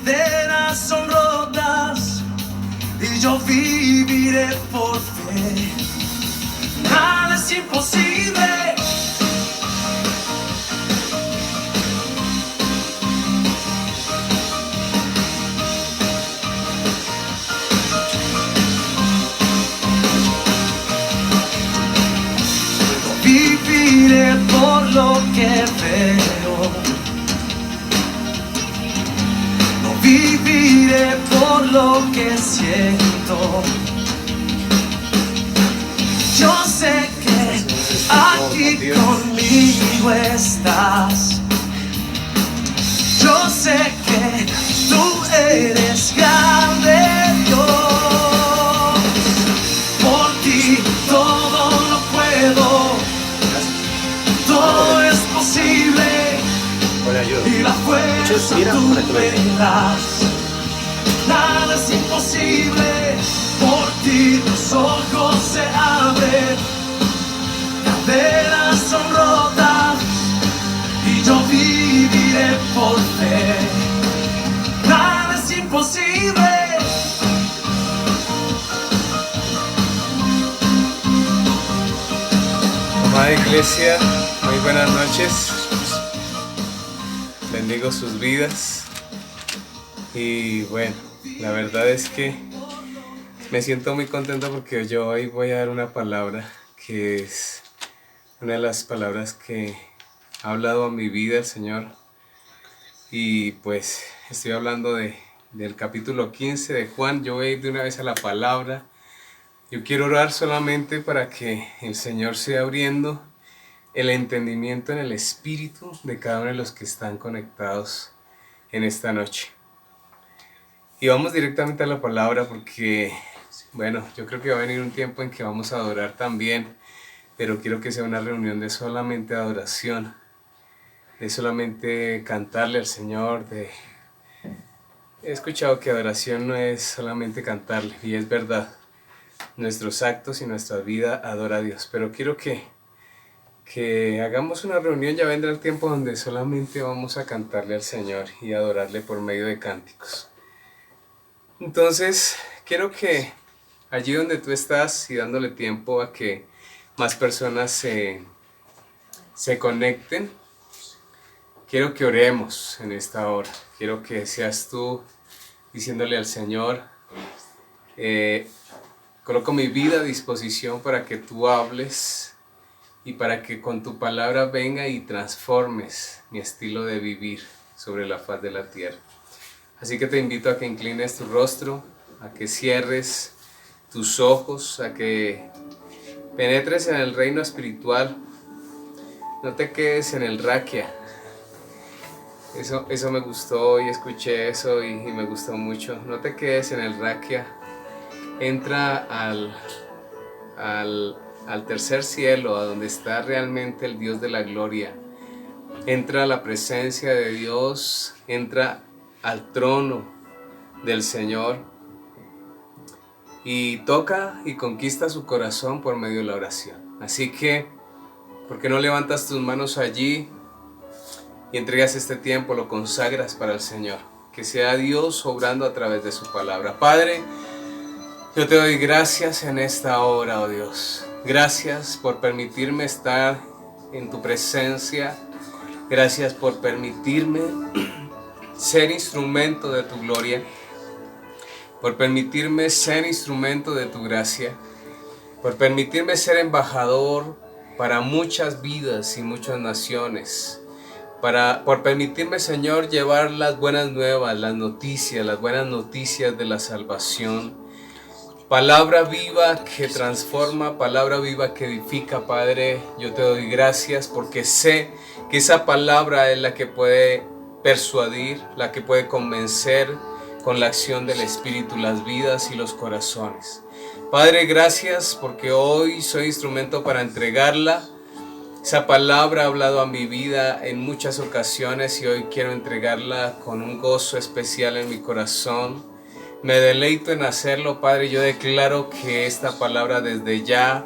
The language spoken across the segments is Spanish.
cadenas son rotas y yo viviré por fe. Nada es imposible. Viviré por lo que veo, no viviré por lo que siento. Yo sé que aquí conmigo estás. Yo sé que tú eres grande, Dios. Por ti todo lo puedo. Todo es posible y la fuerza tú me das. Nada es imposible, por ti los ojos se abren, cadenas son rotas y yo viviré por fe. Nada es imposible. Amada iglesia, muy buenas noches. Bendigo sus vidas. Y bueno, la verdad es que me siento muy contento porque yo hoy voy a dar una palabra que es una de las palabras que ha hablado a mi vida el Señor. Y pues estoy hablando del capítulo 15 de Juan. Yo voy a ir de una vez a la palabra. Yo quiero orar solamente para que el Señor sea abriendo el entendimiento en el espíritu de cada uno de los que están conectados en esta noche. Y vamos directamente a la palabra porque, bueno, yo creo que va a venir un tiempo en que vamos a adorar también, pero quiero que sea una reunión de solamente adoración, de solamente cantarle al Señor. He escuchado que adoración no es solamente cantarle, y es verdad. Nuestros actos y nuestra vida adora a Dios, pero quiero que hagamos una reunión. Ya vendrá el tiempo donde solamente vamos a cantarle al Señor y adorarle por medio de cánticos. Entonces quiero que allí donde tú estás y dándole tiempo a que más personas se conecten, quiero que oremos en esta hora. Quiero que seas tú diciéndole al Señor, coloco mi vida a disposición para que tú hables y para que con tu palabra venga y transformes mi estilo de vivir sobre la faz de la tierra. Así que te invito a que inclines tu rostro, a que cierres tus ojos, a que penetres en el reino espiritual. No te quedes en el raquia. Eso me gustó y escuché eso y me gustó mucho. No te quedes en el raquia. Entra al tercer cielo, a donde está realmente el Dios de la gloria. Entra a la presencia de Dios, entra al trono del Señor y toca y conquista su corazón por medio de la oración. Así que, ¿por qué no levantas tus manos allí y entregas este tiempo, lo consagras para el Señor? Que sea Dios obrando a través de su palabra. Padre, yo te doy gracias en esta hora, oh Dios. Gracias por permitirme estar en tu presencia. Gracias por permitirme ser instrumento de tu gloria. Por permitirme ser instrumento de tu gracia. Por permitirme ser embajador para muchas vidas y muchas naciones. Por permitirme, Señor, llevar las buenas nuevas, las buenas noticias de la salvación. Palabra viva que transforma, palabra viva que edifica, Padre. Yo te doy gracias porque sé que esa palabra es la que puede persuadir, la que puede convencer con la acción del Espíritu las vidas y los corazones. Padre, gracias porque hoy soy instrumento para entregarla. Esa palabra ha hablado a mi vida en muchas ocasiones y hoy quiero entregarla con un gozo especial en mi corazón. Me deleito en hacerlo, Padre. Yo declaro que esta palabra desde ya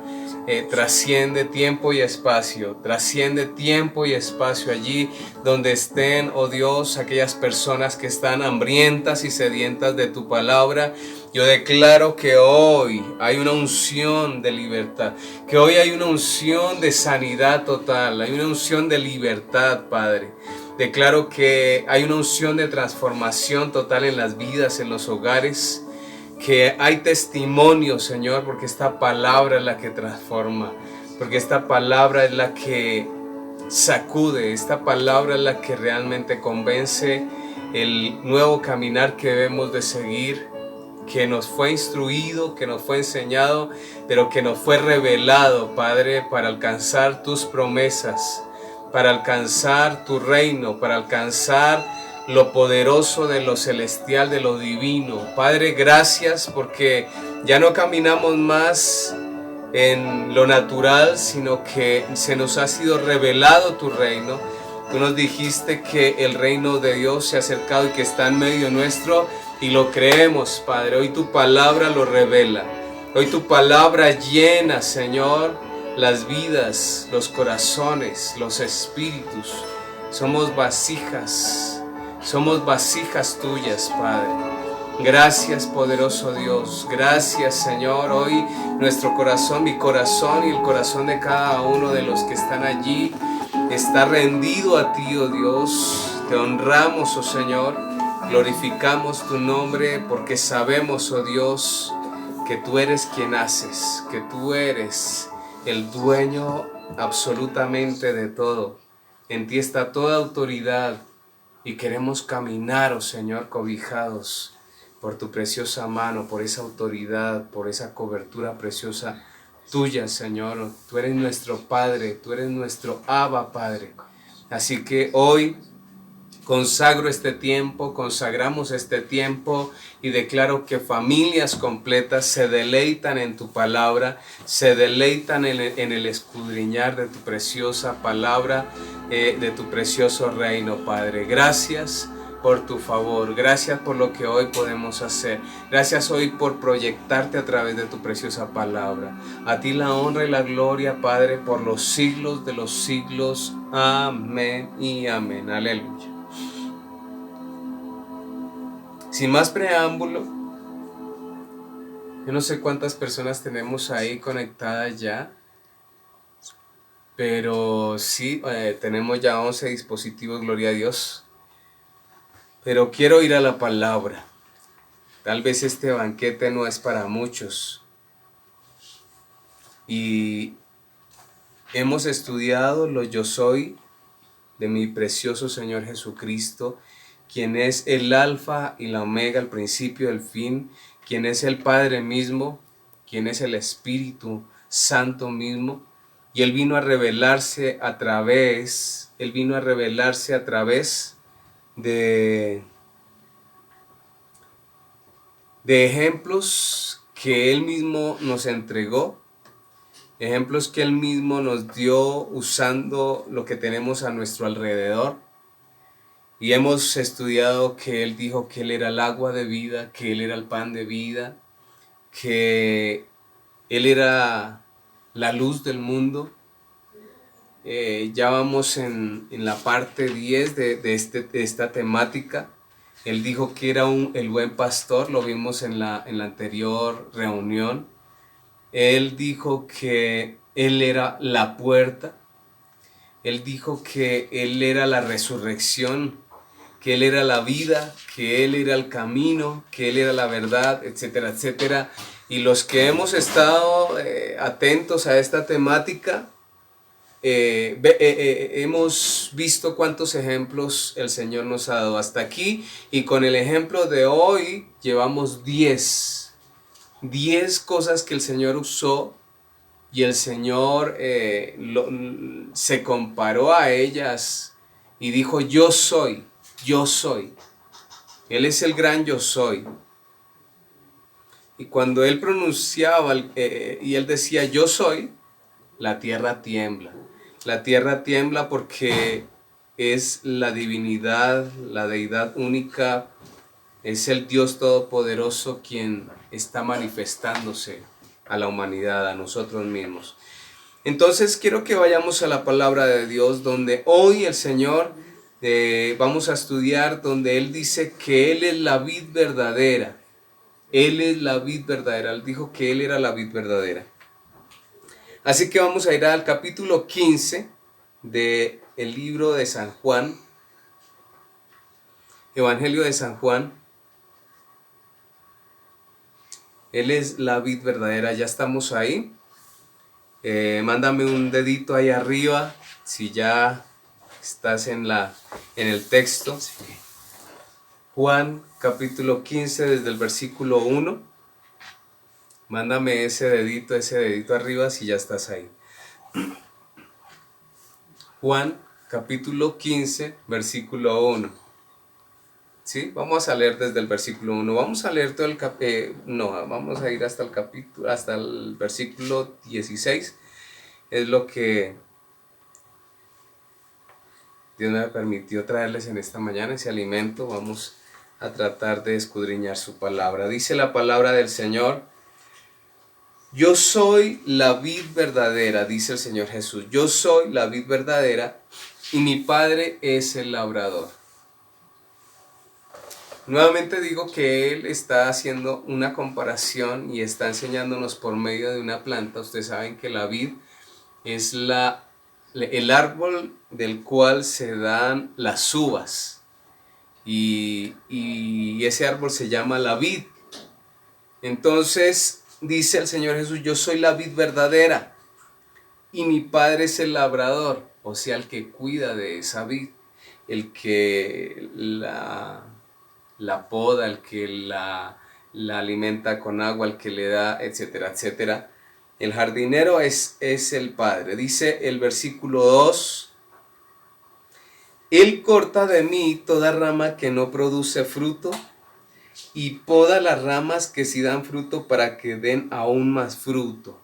trasciende tiempo y espacio, trasciende tiempo y espacio allí donde estén, oh Dios, aquellas personas que están hambrientas y sedientas de tu palabra. Yo declaro que hoy hay una unción de libertad, que hoy hay una unción de sanidad total, hay una unción de libertad, Padre. Declaro que hay una unción de transformación total en las vidas, en los hogares, que hay testimonio, Señor, porque esta palabra es la que transforma, porque esta palabra es la que sacude, esta palabra es la que realmente convence el nuevo caminar que debemos de seguir, que nos fue instruido, que nos fue enseñado, pero que nos fue revelado, Padre, para alcanzar tus promesas, para alcanzar tu reino, para alcanzar lo poderoso de lo celestial, de lo divino. Padre, gracias porque ya no caminamos más en lo natural, sino que se nos ha sido revelado tu reino. Tú nos dijiste que el reino de Dios se ha acercado y que está en medio nuestro, y lo creemos, Padre. Hoy tu palabra lo revela. Hoy tu palabra llena, Señor, las vidas, los corazones, los espíritus. Somos vasijas tuyas, Padre. Gracias, poderoso Dios. Gracias, Señor. Hoy nuestro corazón, mi corazón y el corazón de cada uno de los que están allí está rendido a ti, oh Dios. Te honramos, oh Señor. Glorificamos tu nombre porque sabemos, oh Dios, que tú eres quien haces, que tú eres el dueño absolutamente de todo. En ti está toda autoridad y queremos caminar, oh Señor, cobijados por tu preciosa mano, por esa autoridad, por esa cobertura preciosa tuya, Señor. Tú eres nuestro Padre, tú eres nuestro Abba, Padre. Así que hoy consagro este tiempo, consagramos este tiempo y declaro que familias completas se deleitan en tu palabra, se deleitan en el escudriñar de tu preciosa palabra, de tu precioso reino, Padre. Gracias por tu favor, gracias por lo que hoy podemos hacer, gracias hoy por proyectarte a través de tu preciosa palabra. A ti la honra y la gloria, Padre, por los siglos de los siglos. Amén y amén. Aleluya. Sin más preámbulo, yo no sé cuántas personas tenemos ahí conectadas ya, pero sí, tenemos ya 11 dispositivos, gloria a Dios. Pero quiero ir a la palabra. Tal vez este banquete no es para muchos. Y hemos estudiado lo yo soy de mi precioso Señor Jesucristo, quien es el alfa y la omega, el principio y el fin, quien es el Padre mismo, quien es el Espíritu Santo mismo, y Él vino a revelarse a través de ejemplos que Él mismo nos entregó, ejemplos que Él mismo nos dio usando lo que tenemos a nuestro alrededor. Y hemos estudiado que Él dijo que Él era el agua de vida, que Él era el pan de vida, que Él era la luz del mundo. Ya vamos en la parte 10 de esta temática. Él dijo que era el buen pastor, lo vimos en la anterior reunión. Él dijo que Él era la puerta. Él dijo que Él era la resurrección, que Él era la vida, que Él era el camino, que Él era la verdad, etcétera, etcétera. Y los que hemos estado atentos a esta temática, hemos visto cuántos ejemplos el Señor nos ha dado hasta aquí, y con el ejemplo de hoy llevamos 10 cosas que el Señor usó, y el Señor se comparó a ellas y dijo: yo soy. Él es el gran yo soy. Y cuando Él pronunciaba y Él decía yo soy, la tierra tiembla. La tierra tiembla porque es la divinidad, la deidad única, es el Dios todopoderoso quien está manifestándose a la humanidad, a nosotros mismos. Entonces quiero que vayamos a la palabra de Dios, donde hoy el Señor vamos a estudiar, donde Él dice que Él es la vid verdadera. Él es la vid verdadera. Él dijo que Él era la vid verdadera. Así que vamos a ir al capítulo 15 del libro de San Juan, Evangelio de San Juan. Él es la vid verdadera. Ya estamos ahí. Mándame un dedito ahí arriba si ya estás en el texto. Juan capítulo 15 desde el versículo 1. Mándame ese dedito arriba si ya estás ahí. Juan capítulo 15 versículo 1. ¿Sí? Vamos a leer desde el versículo 1. Vamos a leer todo el vamos a ir hasta el capítulo, hasta el versículo 16. Es lo que Dios me permitió traerles en esta mañana, ese alimento. Vamos a tratar de escudriñar su palabra. Dice la palabra del Señor: yo soy la vid verdadera, dice el Señor Jesús. Yo soy la vid verdadera y mi Padre es el labrador. Nuevamente digo que Él está haciendo una comparación y está enseñándonos por medio de una planta. Ustedes saben que la vid es el árbol del cual se dan las uvas. Y ese árbol se llama la vid. Entonces dice el Señor Jesús: yo soy la vid verdadera y mi Padre es el labrador, o sea, el que cuida de esa vid, el que la poda, el que la alimenta con agua, el que le da, etcétera, etcétera. El jardinero es el Padre. Dice el versículo 2: Él corta de mí toda rama que no produce fruto y poda las ramas que sí dan fruto para que den aún más fruto.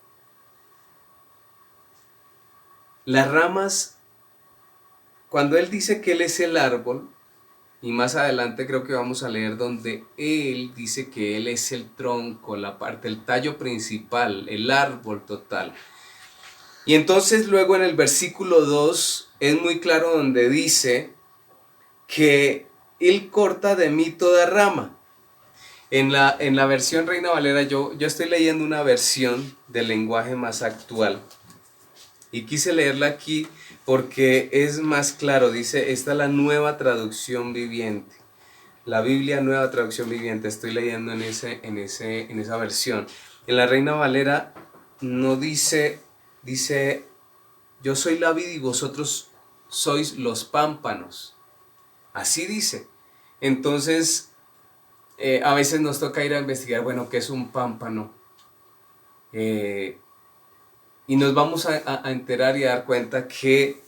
Las ramas, cuando Él dice que Él es el árbol, y más adelante creo que vamos a leer donde Él dice que Él es el tronco, la parte, el tallo principal, el árbol total. Y entonces luego en el versículo 2 es muy claro donde dice que Él corta de mí toda rama. En la versión Reina Valera, yo estoy leyendo una versión del lenguaje más actual. Y quise leerla aquí porque es más claro. Dice, esta es la nueva traducción viviente. La Biblia Nueva Traducción Viviente. Estoy leyendo en esa versión. En la Reina Valera no dice, yo soy la vid y vosotros sois los pámpanos. Así dice. Entonces, a veces nos toca ir a investigar, bueno, ¿qué es un pámpano? Y nos vamos a enterar y a dar cuenta que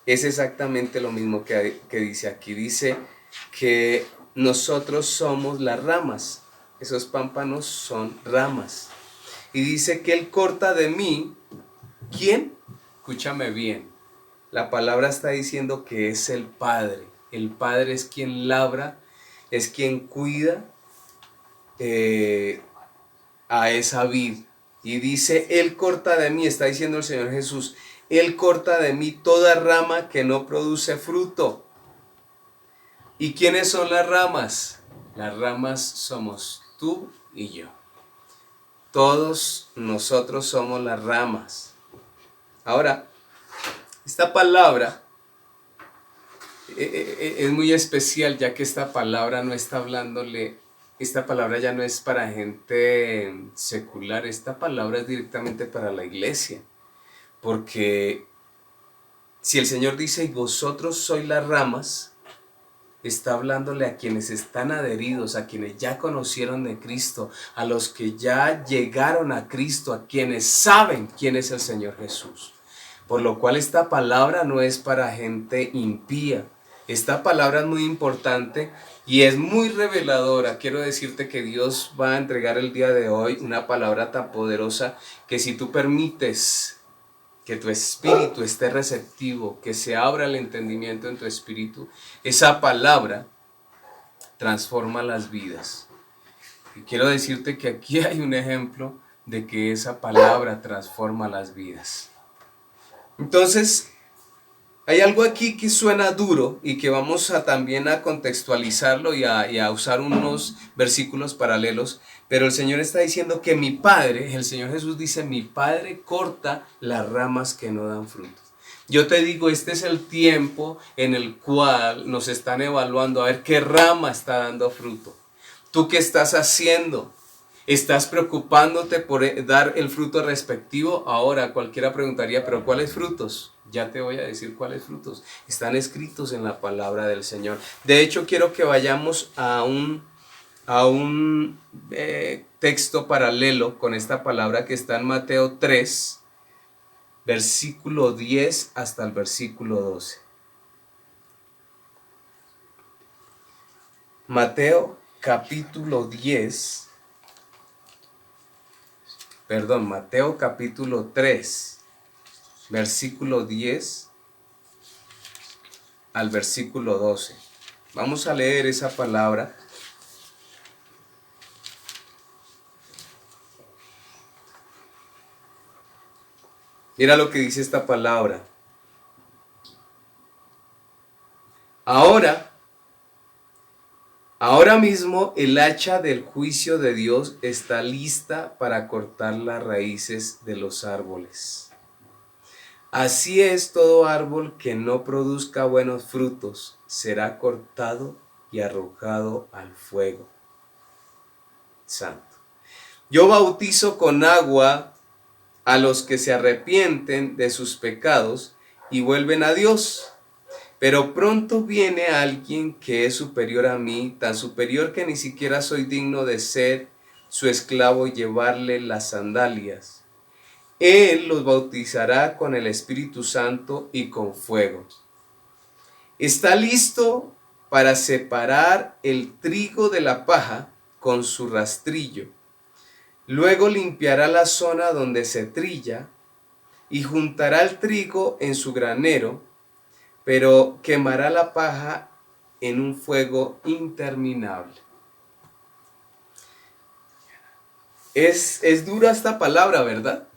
es exactamente lo mismo que dice aquí. Dice que nosotros somos las ramas. Esos pámpanos son ramas. Y dice que Él corta de mí. ¿Quién? Escúchame bien. La palabra está diciendo que es el Padre. El Padre es quien labra, es quien cuida a esa vid. Y dice, Él corta de mí, está diciendo el Señor Jesús, Él corta de mí toda rama que no produce fruto. ¿Y quiénes son las ramas? Las ramas somos tú y yo. Todos nosotros somos las ramas. Ahora, esta palabra es muy especial, ya que esta palabra no está hablándole. Esta palabra ya no es para gente secular, esta palabra es directamente para la iglesia. Porque si el Señor dice, y vosotros sois las ramas, está hablándole a quienes están adheridos, a quienes ya conocieron de Cristo, a los que ya llegaron a Cristo, a quienes saben quién es el Señor Jesús. Por lo cual esta palabra no es para gente impía. Esta palabra es muy importante y es muy reveladora. Quiero decirte que Dios va a entregar el día de hoy una palabra tan poderosa que si tú permites que tu espíritu esté receptivo, que se abra el entendimiento en tu espíritu, esa palabra transforma las vidas. Y quiero decirte que aquí hay un ejemplo de que esa palabra transforma las vidas. Entonces, hay algo aquí que suena duro y que vamos a también a contextualizarlo y a usar unos versículos paralelos, pero el Señor está diciendo que mi Padre, el Señor Jesús dice, mi Padre corta las ramas que no dan frutos. Yo te digo, este es el tiempo en el cual nos están evaluando a ver qué rama está dando fruto. ¿Tú qué estás haciendo? ¿Estás preocupándote por dar el fruto respectivo? Ahora cualquiera preguntaría, ¿pero cuáles frutos? Ya te voy a decir cuáles frutos. Están escritos en la palabra del Señor. De hecho, quiero que vayamos a un texto paralelo con esta palabra que está en Mateo 3, versículo 10 hasta el versículo 12. Mateo capítulo 10. Mateo capítulo 3, versículo 10 al versículo 12. Vamos a leer esa palabra. Mira lo que dice esta palabra. Ahora mismo el hacha del juicio de Dios está lista para cortar las raíces de los árboles. Así es, todo árbol que no produzca buenos frutos será cortado y arrojado al fuego. Santo. Yo bautizo con agua a los que se arrepienten de sus pecados y vuelven a Dios. Pero pronto viene alguien que es superior a mí, tan superior que ni siquiera soy digno de ser su esclavo y llevarle las sandalias. Él los bautizará con el Espíritu Santo y con fuego. Está listo para separar el trigo de la paja con su rastrillo. Luego limpiará la zona donde se trilla y juntará el trigo en su granero, pero quemará la paja en un fuego interminable. Es dura esta palabra, ¿verdad?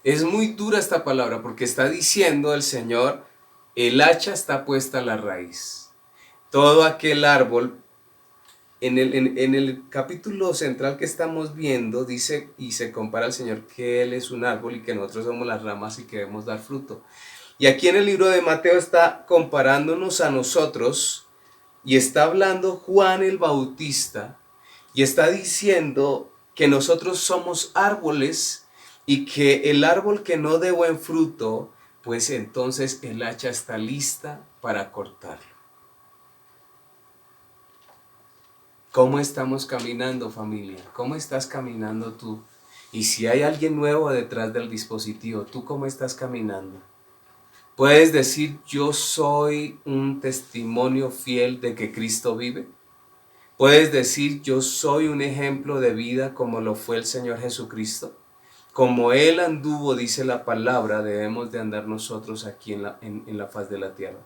Es muy dura esta palabra porque está diciendo el Señor, el hacha está puesta a la raíz. Todo aquel árbol, en el capítulo central que estamos viendo, dice y se compara al Señor que Él es un árbol y que nosotros somos las ramas y que debemos dar fruto. Y aquí en el libro de Mateo está comparándonos a nosotros y está hablando Juan el Bautista y está diciendo que nosotros somos árboles y que el árbol que no dé buen fruto, pues entonces el hacha está lista para cortarlo. ¿Cómo estamos caminando, familia? ¿Cómo estás caminando tú? Y si hay alguien nuevo detrás del dispositivo, ¿tú cómo estás caminando? ¿Puedes decir yo soy un testimonio fiel de que Cristo vive? ¿Puedes decir yo soy un ejemplo de vida como lo fue el Señor Jesucristo? Como Él anduvo, dice la palabra, debemos de andar nosotros aquí en la faz de la tierra.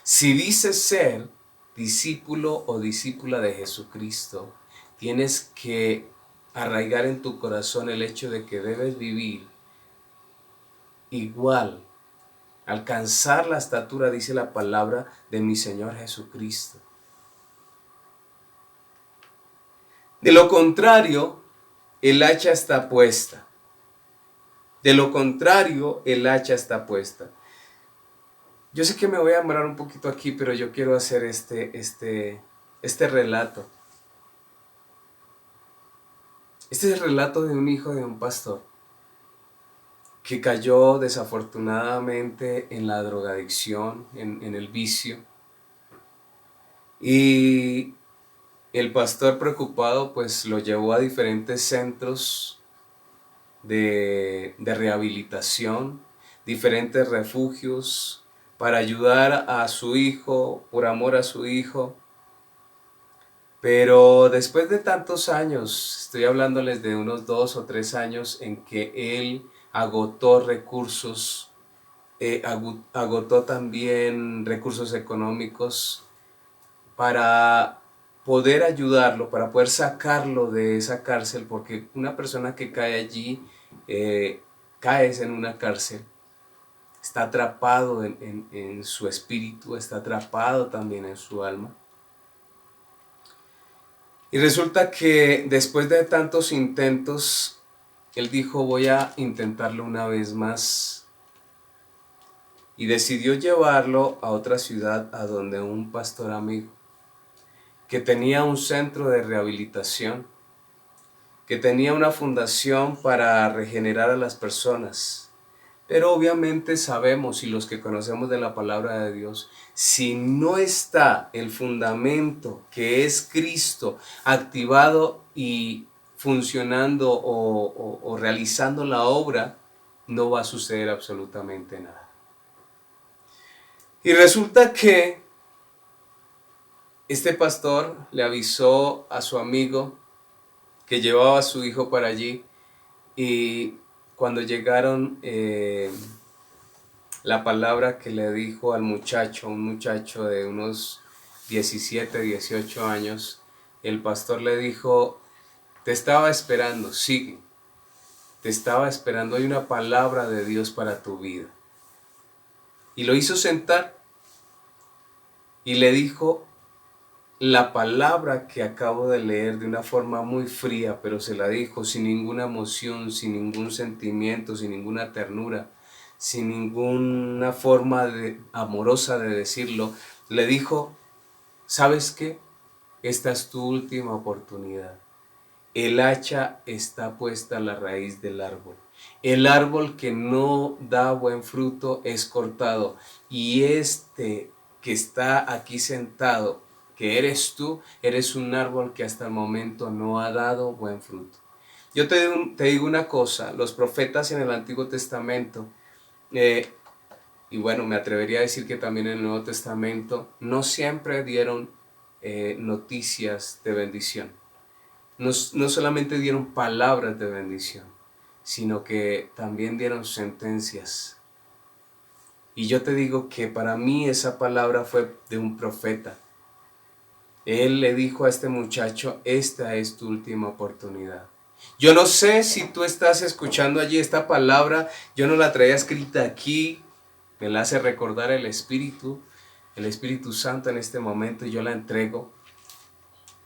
Si dices ser discípulo o discípula de Jesucristo, tienes que arraigar en tu corazón el hecho de que debes vivir igual, alcanzar la estatura, dice la palabra, de mi Señor Jesucristo. De lo contrario, el hacha está puesta. De lo contrario, el hacha está puesta. Yo sé que me voy a demorar un poquito aquí, pero yo quiero hacer este relato. Este es el relato de un hijo de un pastor que cayó desafortunadamente en la drogadicción, en el vicio. Y el pastor preocupado pues lo llevó a diferentes centros de rehabilitación, diferentes refugios para ayudar a su hijo, por amor a su hijo. Pero después de tantos años, estoy hablándoles de unos 2 o 3 años en que él agotó recursos, agotó también recursos económicos para poder ayudarlo, para poder sacarlo de esa cárcel, porque una persona que cae allí caes en una cárcel, está atrapado en su espíritu, está atrapado también en su alma. Y resulta que después de tantos intentos, él dijo, voy a intentarlo una vez más. Y decidió llevarlo a otra ciudad, a donde un pastor amigo, que tenía un centro de rehabilitación, que tenía una fundación para regenerar a las personas. Pero obviamente sabemos, y los que conocemos de la palabra de Dios, si no está el fundamento que es Cristo activado y funcionando o realizando la obra, no va a suceder absolutamente nada. Y resulta que este pastor le avisó a su amigo que llevaba a su hijo para allí, y cuando llegaron, la palabra que le dijo al muchacho, un muchacho de unos 17, 18 años, el pastor le dijo, te estaba esperando, sigue, te estaba esperando, hay una palabra de Dios para tu vida. Y lo hizo sentar y le dijo la palabra que acabo de leer de una forma muy fría, pero se la dijo sin ninguna emoción, sin ningún sentimiento, sin ninguna ternura, sin ninguna forma amorosa de decirlo. Le dijo, ¿sabes qué? Esta es tu última oportunidad. El hacha está puesta a la raíz del árbol. El árbol que no da buen fruto es cortado, y este que está aquí sentado, que eres tú, eres un árbol que hasta el momento no ha dado buen fruto. Yo te digo una cosa, los profetas en el Antiguo Testamento, y bueno, me atrevería a decir que también en el Nuevo Testamento, no siempre dieron noticias de bendición. No solamente dieron palabras de bendición, sino que también dieron sentencias. Y yo te digo que para mí esa palabra fue de un profeta. Él le dijo a este muchacho, esta es tu última oportunidad. Yo no sé si tú estás escuchando allí esta palabra, yo no la traía escrita aquí, me la hace recordar el Espíritu Santo en este momento, y yo la entrego.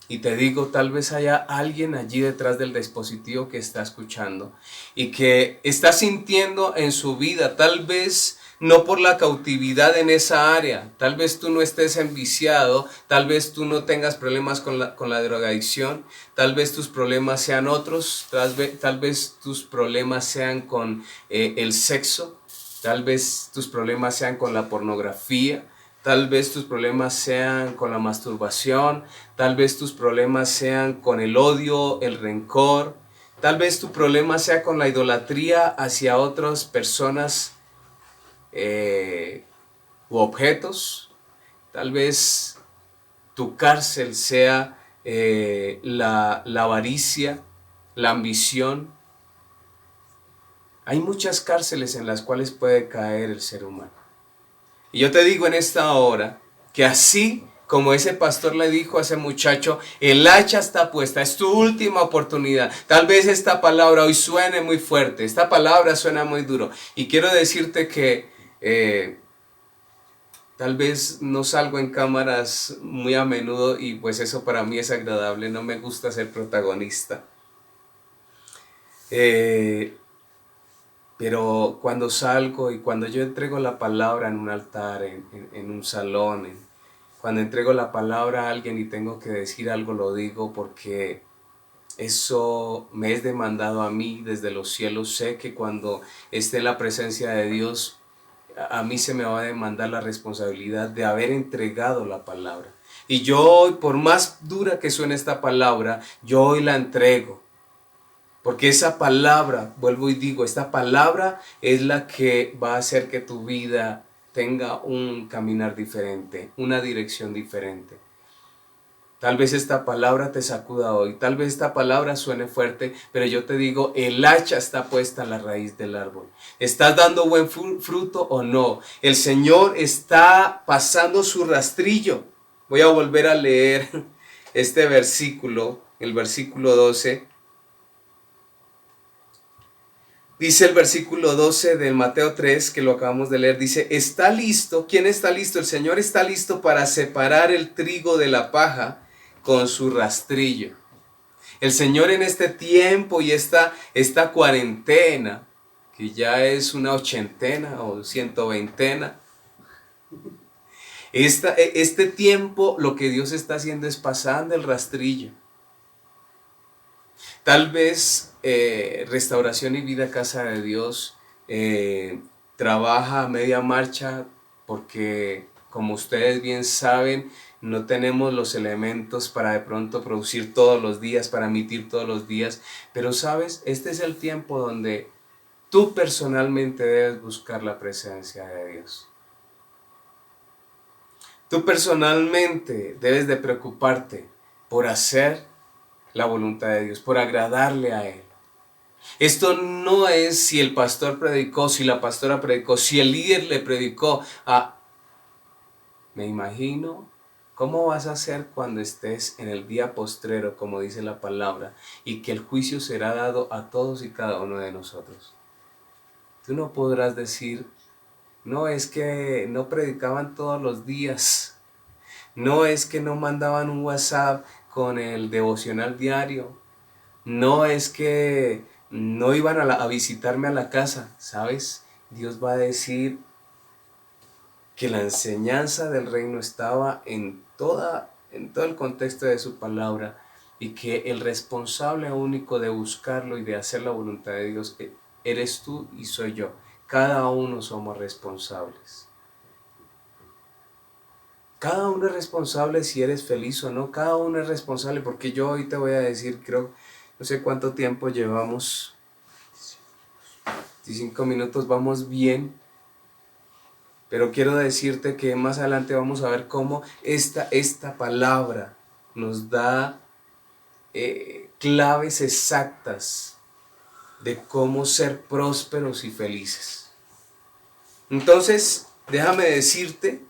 Y te digo, tal vez haya alguien allí detrás del dispositivo que está escuchando y que está sintiendo en su vida, tal vez no por la cautividad en esa área, tal vez tú no estés enviciado, tal vez tú no tengas problemas con la drogadicción, tal vez tus problemas sean otros, tal vez tus problemas sean con el sexo, tal vez tus problemas sean con la pornografía. Tal vez tus problemas sean con la masturbación, tal vez tus problemas sean con el odio, el rencor, tal vez tu problema sea con la idolatría hacia otras personas u objetos, tal vez tu cárcel sea la avaricia, la ambición. Hay muchas cárceles en las cuales puede caer el ser humano. Y yo te digo en esta hora que así como ese pastor le dijo a ese muchacho, el hacha está puesta, es tu última oportunidad. Tal vez esta palabra hoy suene muy fuerte, esta palabra suena muy duro. Y quiero decirte que tal vez no salgo en cámaras muy a menudo, y pues eso para mí es agradable, no me gusta ser protagonista. Pero cuando salgo y cuando yo entrego la palabra en un altar, en un salón, cuando entrego la palabra a alguien y tengo que decir algo, lo digo porque eso me es demandado a mí desde los cielos. Sé que cuando esté en la presencia de Dios, a mí se me va a demandar la responsabilidad de haber entregado la palabra. Y yo hoy, por más dura que suene esta palabra, yo hoy la entrego. Porque esa palabra, vuelvo y digo, esta palabra es la que va a hacer que tu vida tenga un caminar diferente, una dirección diferente. Tal vez esta palabra te sacuda hoy, tal vez esta palabra suene fuerte, pero yo te digo, el hacha está puesta en la raíz del árbol. ¿Estás dando buen fruto o no? El Señor está pasando su rastrillo. Voy a volver a leer este versículo, el versículo 12. Dice el versículo 12 del Mateo 3, que lo acabamos de leer, dice, ¿está listo? ¿Quién está listo? El Señor está listo para separar el trigo de la paja con su rastrillo. El Señor en este tiempo y esta cuarentena, que ya es una ochentena o 120, este tiempo lo que Dios está haciendo es pasando el rastrillo. Tal vez Restauración y Vida Casa de Dios trabaja a media marcha porque, como ustedes bien saben, no tenemos los elementos para de pronto producir todos los días, para emitir todos los días. Pero sabes, este es el tiempo donde tú personalmente debes buscar la presencia de Dios. Tú personalmente debes de preocuparte por hacer la voluntad de Dios, por agradarle a Él. Esto no es si el pastor predicó, si la pastora predicó, si el líder le predicó. Me imagino cómo vas a hacer cuando estés en el día postrero, como dice la palabra, y que el juicio será dado a todos y cada uno de nosotros. Tú no podrás decir, no, es que no predicaban todos los días, no es que no mandaban un WhatsApp con el devocional diario, no es que no iban a visitarme a la casa, ¿sabes? Dios va a decir que la enseñanza del reino estaba en todo el contexto de su palabra y que el responsable único de buscarlo y de hacer la voluntad de Dios eres tú y soy yo. Cada uno somos responsables. Cada uno es responsable si eres feliz o no. Cada uno es responsable porque yo hoy te voy a decir, creo, no sé cuánto tiempo llevamos. 15 minutos, vamos bien. Pero quiero decirte que más adelante vamos a ver cómo esta palabra nos da claves exactas de cómo ser prósperos y felices. Entonces, déjame decirte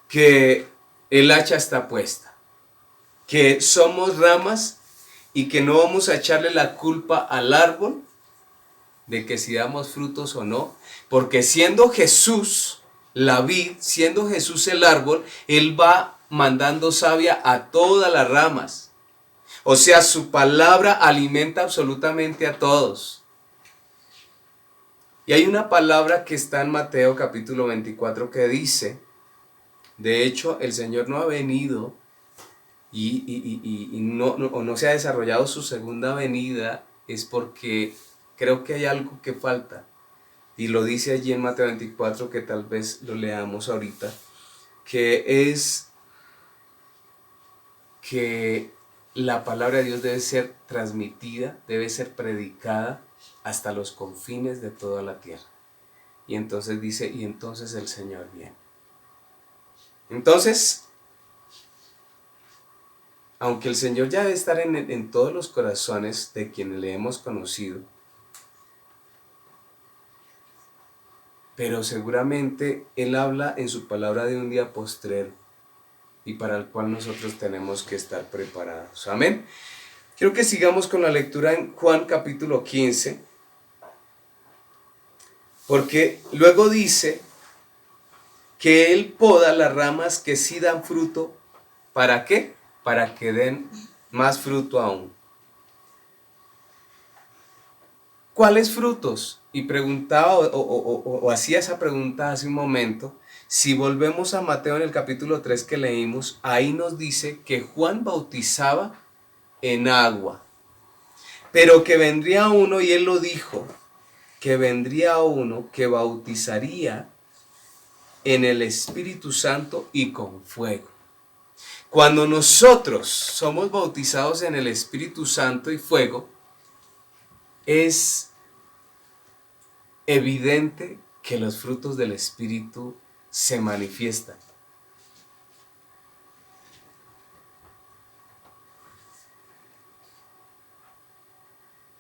que el hacha está puesta, que somos ramas y que no vamos a echarle la culpa al árbol de que si damos frutos o no, porque siendo Jesús la vid, siendo Jesús el árbol, Él va mandando savia a todas las ramas. O sea, su palabra alimenta absolutamente a todos. Y hay una palabra que está en Mateo capítulo 24 que dice, de hecho, el Señor no ha venido y no se ha desarrollado su segunda venida, es porque creo que hay algo que falta. Y lo dice allí en Mateo 24, que tal vez lo leamos ahorita, que es que la palabra de Dios debe ser transmitida, debe ser predicada hasta los confines de toda la tierra. Y entonces dice, y entonces el Señor viene. Entonces, aunque el Señor ya debe estar en todos los corazones de quienes le hemos conocido, pero seguramente Él habla en su palabra de un día postrero y para el cual nosotros tenemos que estar preparados. Amén. Quiero que sigamos con la lectura en Juan capítulo 15, porque luego dice que Él poda las ramas que sí dan fruto. ¿Para qué? Para que den más fruto aún. ¿Cuáles frutos? Y preguntaba o hacía esa pregunta hace un momento. Si volvemos a Mateo en el capítulo 3 que leímos, ahí nos dice que Juan bautizaba en agua, pero que vendría uno, y él lo dijo, que vendría uno que bautizaría en el Espíritu Santo y con fuego. Cuando nosotros somos bautizados en el Espíritu Santo y fuego, es evidente que los frutos del Espíritu se manifiestan.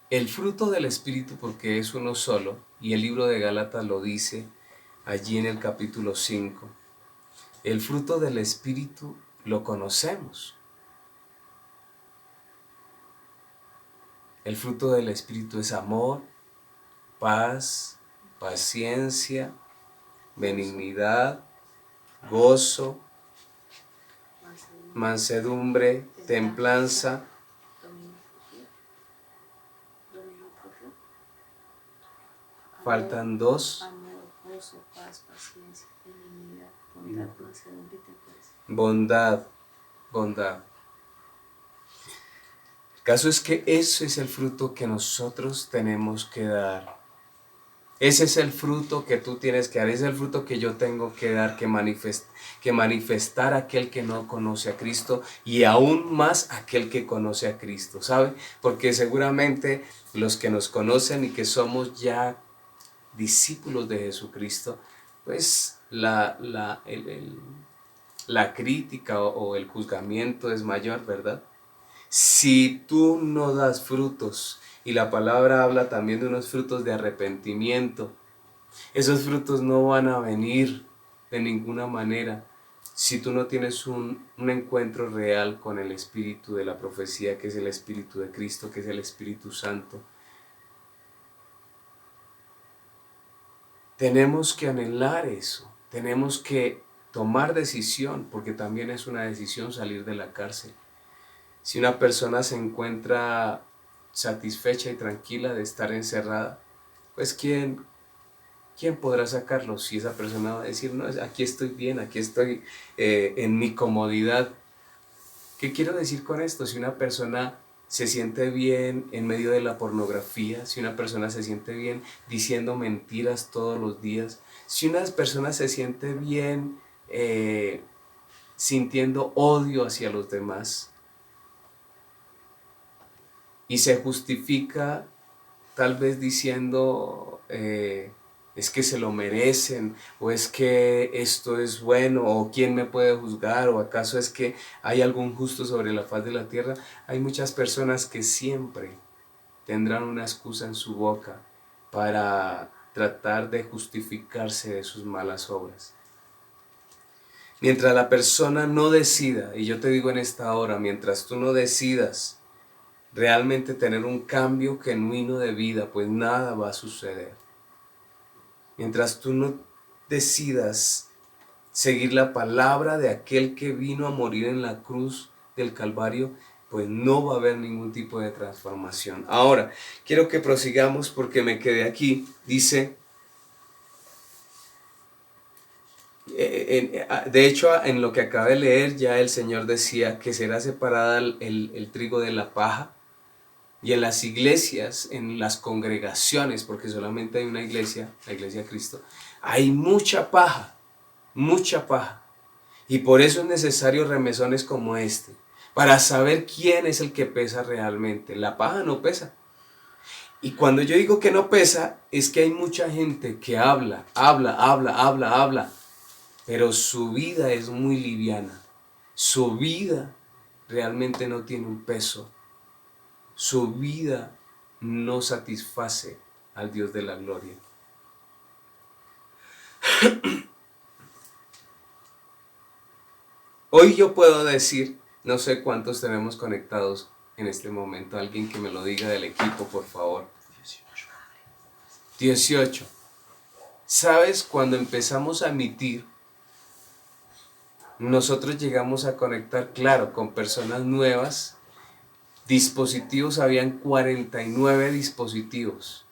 El fruto del Espíritu, porque es uno solo, y el libro de Gálatas lo dice allí en el capítulo 5, el fruto del Espíritu lo conocemos. El fruto del Espíritu es amor, paz, paciencia, benignidad, gozo, mansedumbre, templanza. Faltan dos. Bondad, bondad. El caso es que ese es el fruto que nosotros tenemos que dar. Ese es el fruto que tú tienes que dar, ese es el fruto que yo tengo que dar, que manifestar a aquel que no conoce a Cristo y aún más aquel que conoce a Cristo, ¿sabe? Porque seguramente los que nos conocen y que somos ya discípulos de Jesucristo, pues la crítica o el juzgamiento es mayor, ¿verdad? Si tú no das frutos, y la palabra habla también de unos frutos de arrepentimiento, esos frutos no van a venir de ninguna manera si tú no tienes un encuentro real con el Espíritu de la profecía, que es el Espíritu de Cristo, que es el Espíritu Santo. Tenemos que anhelar eso, tenemos que tomar decisión, porque también es una decisión salir de la cárcel. Si una persona se encuentra satisfecha y tranquila de estar encerrada, pues ¿quién podrá sacarlo? Si esa persona va a decir, no, aquí estoy bien, aquí estoy en mi comodidad. ¿Qué quiero decir con esto? Si una persona se siente bien en medio de la pornografía, si una persona se siente bien diciendo mentiras todos los días, si una persona se siente bien sintiendo odio hacia los demás, y se justifica tal vez diciendo es que se lo merecen, o es que esto es bueno, o quién me puede juzgar, o acaso es que hay algún justo sobre la faz de la tierra. Hay muchas personas que siempre tendrán una excusa en su boca para tratar de justificarse de sus malas obras. Mientras la persona no decida, y yo te digo en esta hora, mientras tú no decidas realmente tener un cambio genuino de vida, pues nada va a suceder. Mientras tú no decidas seguir la palabra de aquel que vino a morir en la cruz del Calvario, pues no va a haber ningún tipo de transformación. Ahora, quiero que prosigamos porque me quedé aquí. Dice, de hecho, en lo que acabé de leer, ya el Señor decía que será separada el trigo de la paja. Y en las iglesias, en las congregaciones, porque solamente hay una iglesia, la iglesia de Cristo, hay mucha paja, mucha paja. Y por eso es necesario remesones como este, para saber quién es el que pesa realmente. La paja no pesa. Y cuando yo digo que no pesa, es que hay mucha gente que habla, pero su vida es muy liviana. Su vida realmente no tiene un peso. Su vida no satisface al Dios de la gloria. Hoy yo puedo decir, no sé cuántos tenemos conectados en este momento. Alguien que me lo diga del equipo, por favor. 18. ¿Sabes? Cuando empezamos a emitir, nosotros llegamos a conectar, claro, con personas nuevas. Dispositivos, habían 49 dispositivos.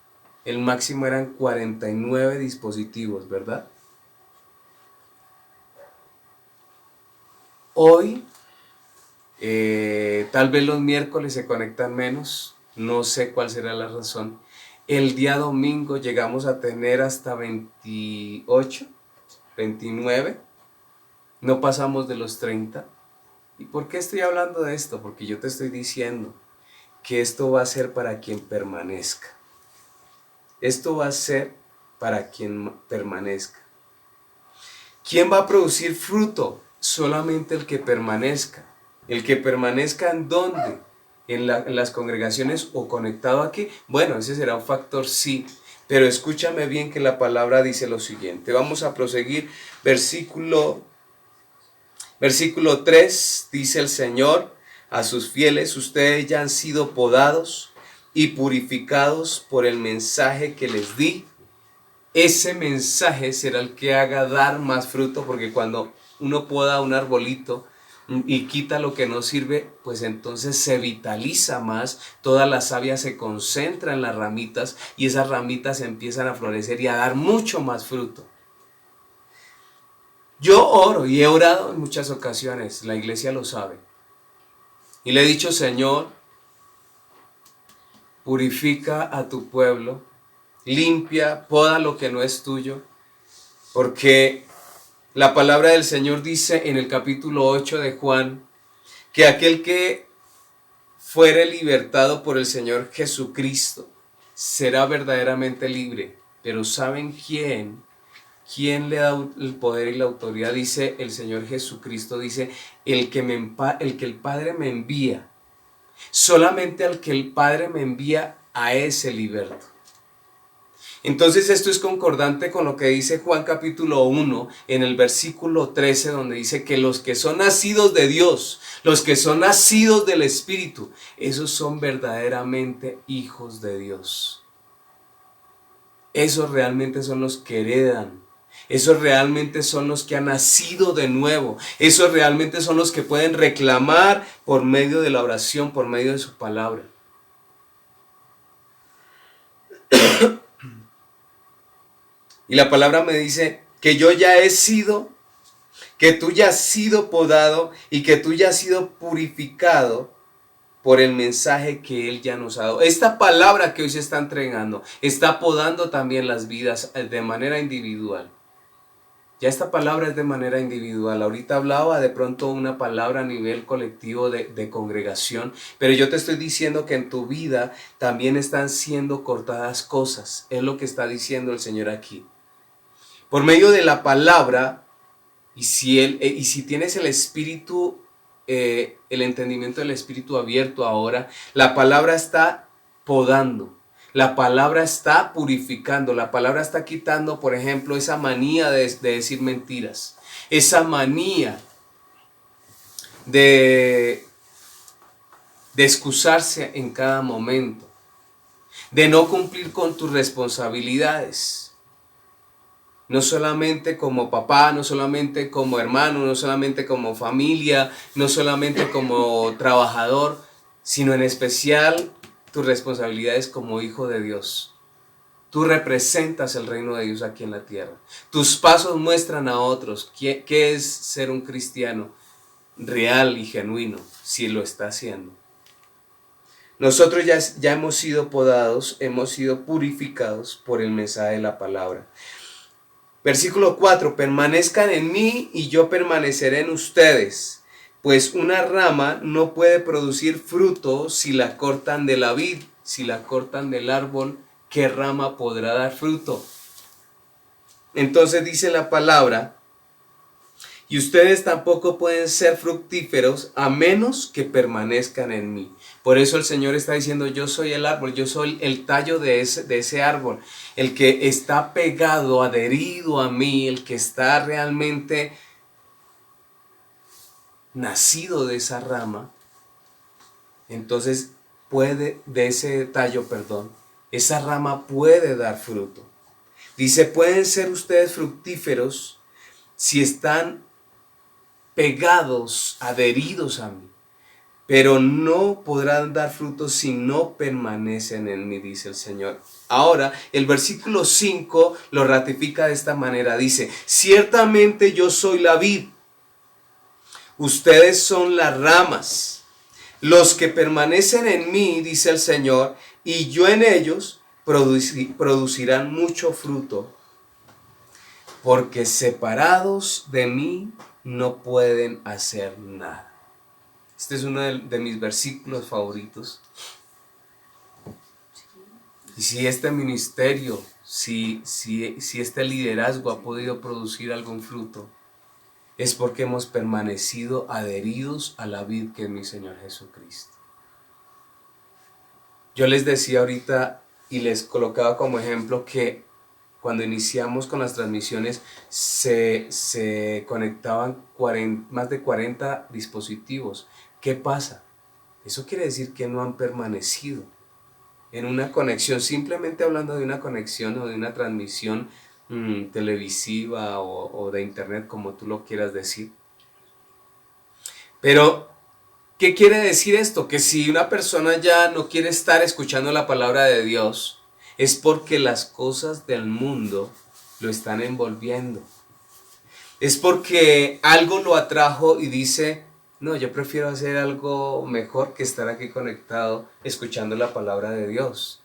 El máximo eran 49 dispositivos, ¿verdad? Hoy, tal vez los miércoles se conectan menos, no sé cuál será la razón. El día domingo llegamos a tener hasta 28, 29, no pasamos de los 30. ¿Y por qué estoy hablando de esto? Porque yo te estoy diciendo que esto va a ser para quien permanezca. Esto va a ser para quien permanezca. ¿Quién va a producir fruto? Solamente el que permanezca. ¿El que permanezca en dónde? ¿En las congregaciones o conectado aquí? Bueno, ese será un factor, sí. Pero escúchame bien que la palabra dice lo siguiente. Vamos a proseguir. Versículo 3, dice el Señor a sus fieles: ustedes ya han sido podados y purificados por el mensaje que les di. Ese mensaje será el que haga dar más fruto, porque cuando uno poda un arbolito y quita lo que no sirve, pues entonces se vitaliza más, toda la savia se concentra en las ramitas y esas ramitas empiezan a florecer y a dar mucho más fruto. Yo oro y he orado en muchas ocasiones, la iglesia lo sabe, y le he dicho: Señor, purifica a tu pueblo, limpia, poda lo que no es tuyo, porque la palabra del Señor dice en el capítulo 8 de Juan que aquel que fuere libertado por el Señor Jesucristo será verdaderamente libre. Pero ¿saben quién? ¿Quién le da el poder y la autoridad? Dice el Señor Jesucristo, dice: el que el Padre me envía, solamente al que el Padre me envía, a ese liberto. Entonces esto es concordante con lo que dice Juan capítulo 1 en el versículo 13, donde dice que los que son nacidos de Dios, los que son nacidos del Espíritu, esos son verdaderamente hijos de Dios. Esos realmente son los que heredan. Esos realmente son los que han nacido de nuevo. Esos realmente son los que pueden reclamar por medio de la oración, por medio de su palabra. Y la palabra me dice que yo ya he sido, que tú ya has sido podado y que tú ya has sido purificado por el mensaje que Él ya nos ha dado. Esta palabra que hoy se está entregando está podando también las vidas de manera individual. Ya esta palabra es de manera individual. Ahorita hablaba de pronto una palabra a nivel colectivo de congregación, pero yo te estoy diciendo que en tu vida también están siendo cortadas cosas. Es lo que está diciendo el Señor aquí. Por medio de la palabra, y si tienes el espíritu, el entendimiento del espíritu abierto ahora, la palabra está podando, la palabra está purificando, la palabra está quitando, por ejemplo, esa manía de decir mentiras, esa manía de excusarse en cada momento, de no cumplir con tus responsabilidades. No solamente como papá, no solamente como hermano, no solamente como familia, no solamente como trabajador, sino en especial tus responsabilidades como hijo de Dios. Tú representas el reino de Dios aquí en la tierra. Tus pasos muestran a otros qué es ser un cristiano real y genuino, si lo está haciendo. Nosotros ya hemos sido podados, hemos sido purificados por el mensaje de la palabra. Versículo 4, permanezcan en mí y yo permaneceré en ustedes, pues una rama no puede producir fruto si la cortan de la vid, si la cortan del árbol, ¿qué rama podrá dar fruto? Entonces dice la palabra, y ustedes tampoco pueden ser fructíferos a menos que permanezcan en mí. Por eso el Señor está diciendo: yo soy el árbol, yo soy el tallo de ese árbol, el que está pegado, adherido a mí, el que está realmente nacido de esa rama. Entonces de ese tallo, esa rama puede dar fruto. Dice: pueden ser ustedes fructíferos si están pegados, adheridos a mí, pero no podrán dar frutos si no permanecen en mí, dice el Señor. Ahora, el versículo 5 lo ratifica de esta manera. Dice: ciertamente yo soy la vid, ustedes son las ramas. Los que permanecen en mí, dice el Señor, y yo en ellos, producirán mucho fruto, porque separados de mí no pueden hacer nada. Este es uno de mis versículos favoritos. Y si este ministerio, si este liderazgo ha podido producir algún fruto, es porque hemos permanecido adheridos a la vid que es mi Señor Jesucristo. Yo les decía ahorita y les colocaba como ejemplo que cuando iniciamos con las transmisiones se conectaban más de 40 dispositivos. ¿Qué pasa? Eso quiere decir que no han permanecido. en una conexión, simplemente hablando de una conexión o de una transmisión televisiva o de internet, como tú lo quieras decir. Pero, ¿qué quiere decir esto? Que si una persona ya no quiere estar escuchando la palabra de Dios, es porque las cosas del mundo lo están envolviendo. Es porque algo lo atrajo y dice, no, yo prefiero hacer algo mejor que estar aquí conectado escuchando la palabra de Dios.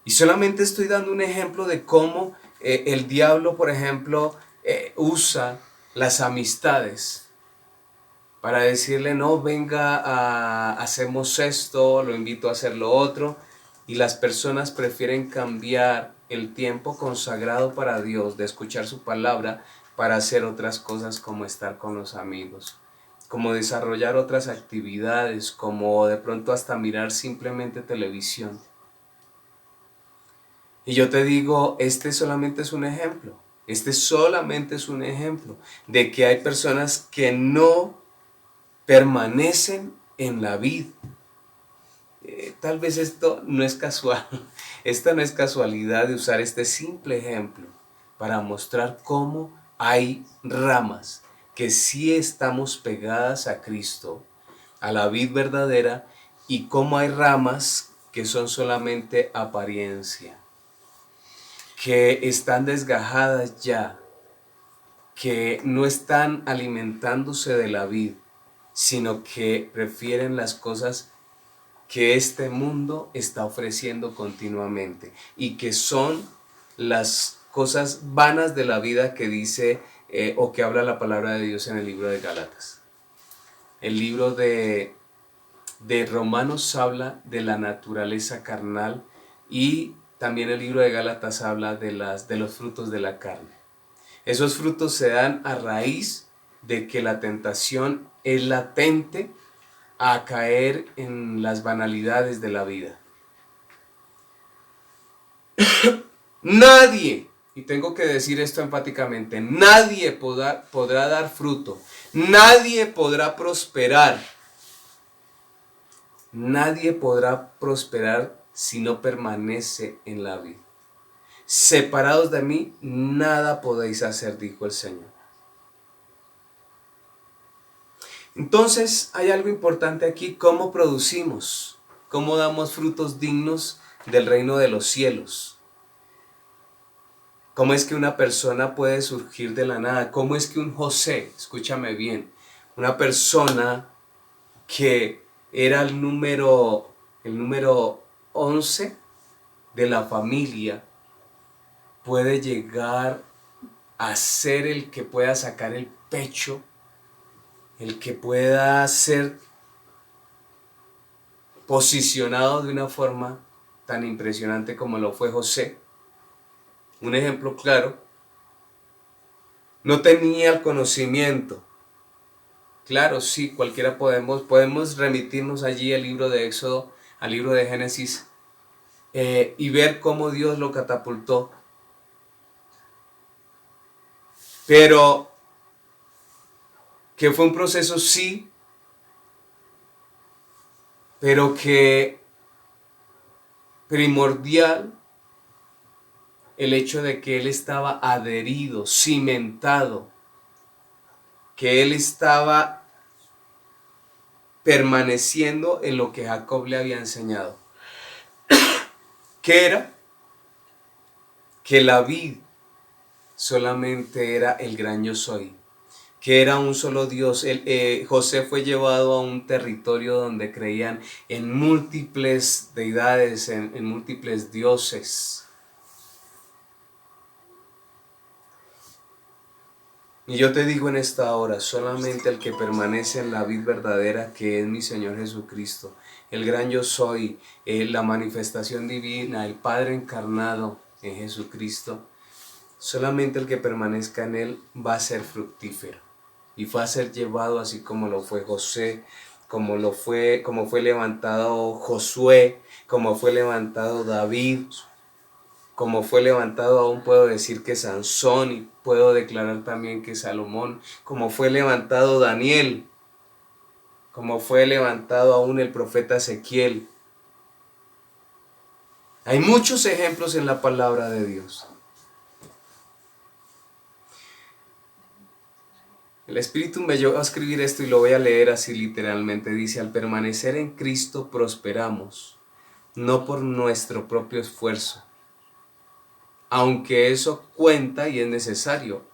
Y solamente estoy dando un ejemplo de cómo el diablo, por ejemplo, usa las amistades para decirle, no, venga, hacemos esto, lo invito a hacer lo otro. Y las personas prefieren cambiar el tiempo consagrado para Dios, de escuchar su palabra, para hacer otras cosas como estar con los amigos, como desarrollar otras actividades, como de pronto hasta mirar simplemente televisión. Y yo te digo, este solamente es un ejemplo. Este solamente es un ejemplo de que hay personas que no permanecen en la vid. Tal vez esto no es casual. Esta no es casualidad de usar este simple ejemplo para mostrar cómo hay ramas que sí estamos pegadas a Cristo, a la vid verdadera, y cómo hay ramas que son solamente apariencia, que están desgajadas ya, que no están alimentándose de la vid, sino que prefieren las cosas que este mundo está ofreciendo continuamente y que son las cosas vanas de la vida que dice o que habla la palabra de Dios en el libro de Gálatas. El libro de Romanos habla de la naturaleza carnal y también el libro de Gálatas habla de los frutos de la carne. Esos frutos se dan a raíz de que la tentación es latente a caer en las banalidades de la vida. Nadie, y tengo que decir esto enfáticamente, nadie podrá dar fruto, nadie podrá prosperar. Nadie podrá prosperar si no permanece en la vid. Separados de mí, nada podéis hacer, dijo el Señor. Entonces, hay algo importante aquí, ¿cómo producimos? ¿Cómo damos frutos dignos del reino de los cielos? ¿Cómo es que una persona puede surgir de la nada? ¿Cómo es que un José, escúchame bien, una persona que era el número 11 de la familia, puede llegar a ser el que pueda sacar el pecho, el que pueda ser posicionado de una forma tan impresionante como lo fue José? Un ejemplo claro, no tenía el conocimiento. Claro, sí, cualquiera podemos remitirnos allí al libro de Éxodo, al libro de Génesis, y ver cómo Dios lo catapultó. Pero que fue un proceso, sí, pero que primordial el hecho de que él estaba adherido, cimentado, que él estaba permaneciendo en lo que Jacob le había enseñado. ¿Qué era? Que la vid solamente era el gran yo soy, que era un solo Dios. José fue llevado a un territorio donde creían en múltiples deidades, en múltiples dioses. Y yo te digo en esta hora, solamente el que permanece en la vid verdadera, que es mi Señor Jesucristo, el gran yo soy, la manifestación divina, el Padre encarnado en Jesucristo, solamente el que permanezca en él va a ser fructífero y va a ser llevado así como lo fue José, como fue levantado Josué, como fue levantado David, como fue levantado, aún puedo decir que Sansón, y puedo declarar también que Salomón, como fue levantado Daniel, como fue levantado aún el profeta Ezequiel. Hay muchos ejemplos en la palabra de Dios. El Espíritu me llevó a escribir esto y lo voy a leer así literalmente. Dice: al permanecer en Cristo prosperamos, no por nuestro propio esfuerzo, aunque eso cuenta y es necesario,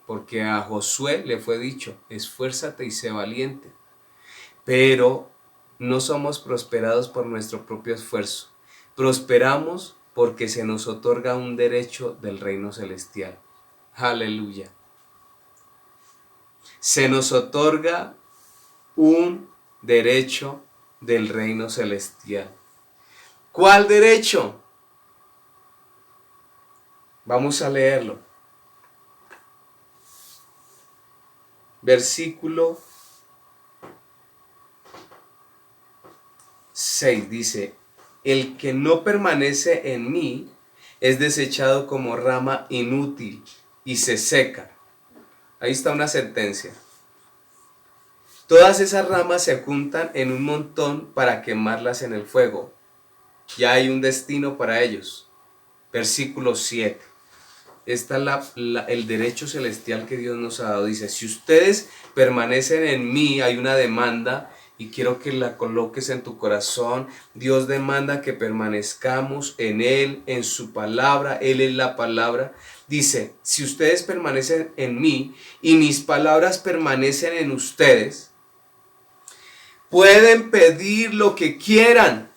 porque a Josué le fue dicho: esfuérzate y sé valiente. Pero no somos prosperados por nuestro propio esfuerzo. Prosperamos porque se nos otorga un derecho del reino celestial. Aleluya. Se nos otorga un derecho del reino celestial. ¿Cuál derecho? Vamos a leerlo. Versículo 6 dice: el que no permanece en mí es desechado como rama inútil y se seca. Ahí está una sentencia. Todas esas ramas se juntan en un montón para quemarlas en el fuego. Ya hay un destino para ellos. Versículo 7. Está el derecho celestial que Dios nos ha dado. Dice: si ustedes permanecen en mí, hay una demanda y quiero que la coloques en tu corazón. Dios demanda que permanezcamos en Él, en su palabra. Él es la palabra. Dice: si ustedes permanecen en mí y mis palabras permanecen en ustedes, pueden pedir lo que quieran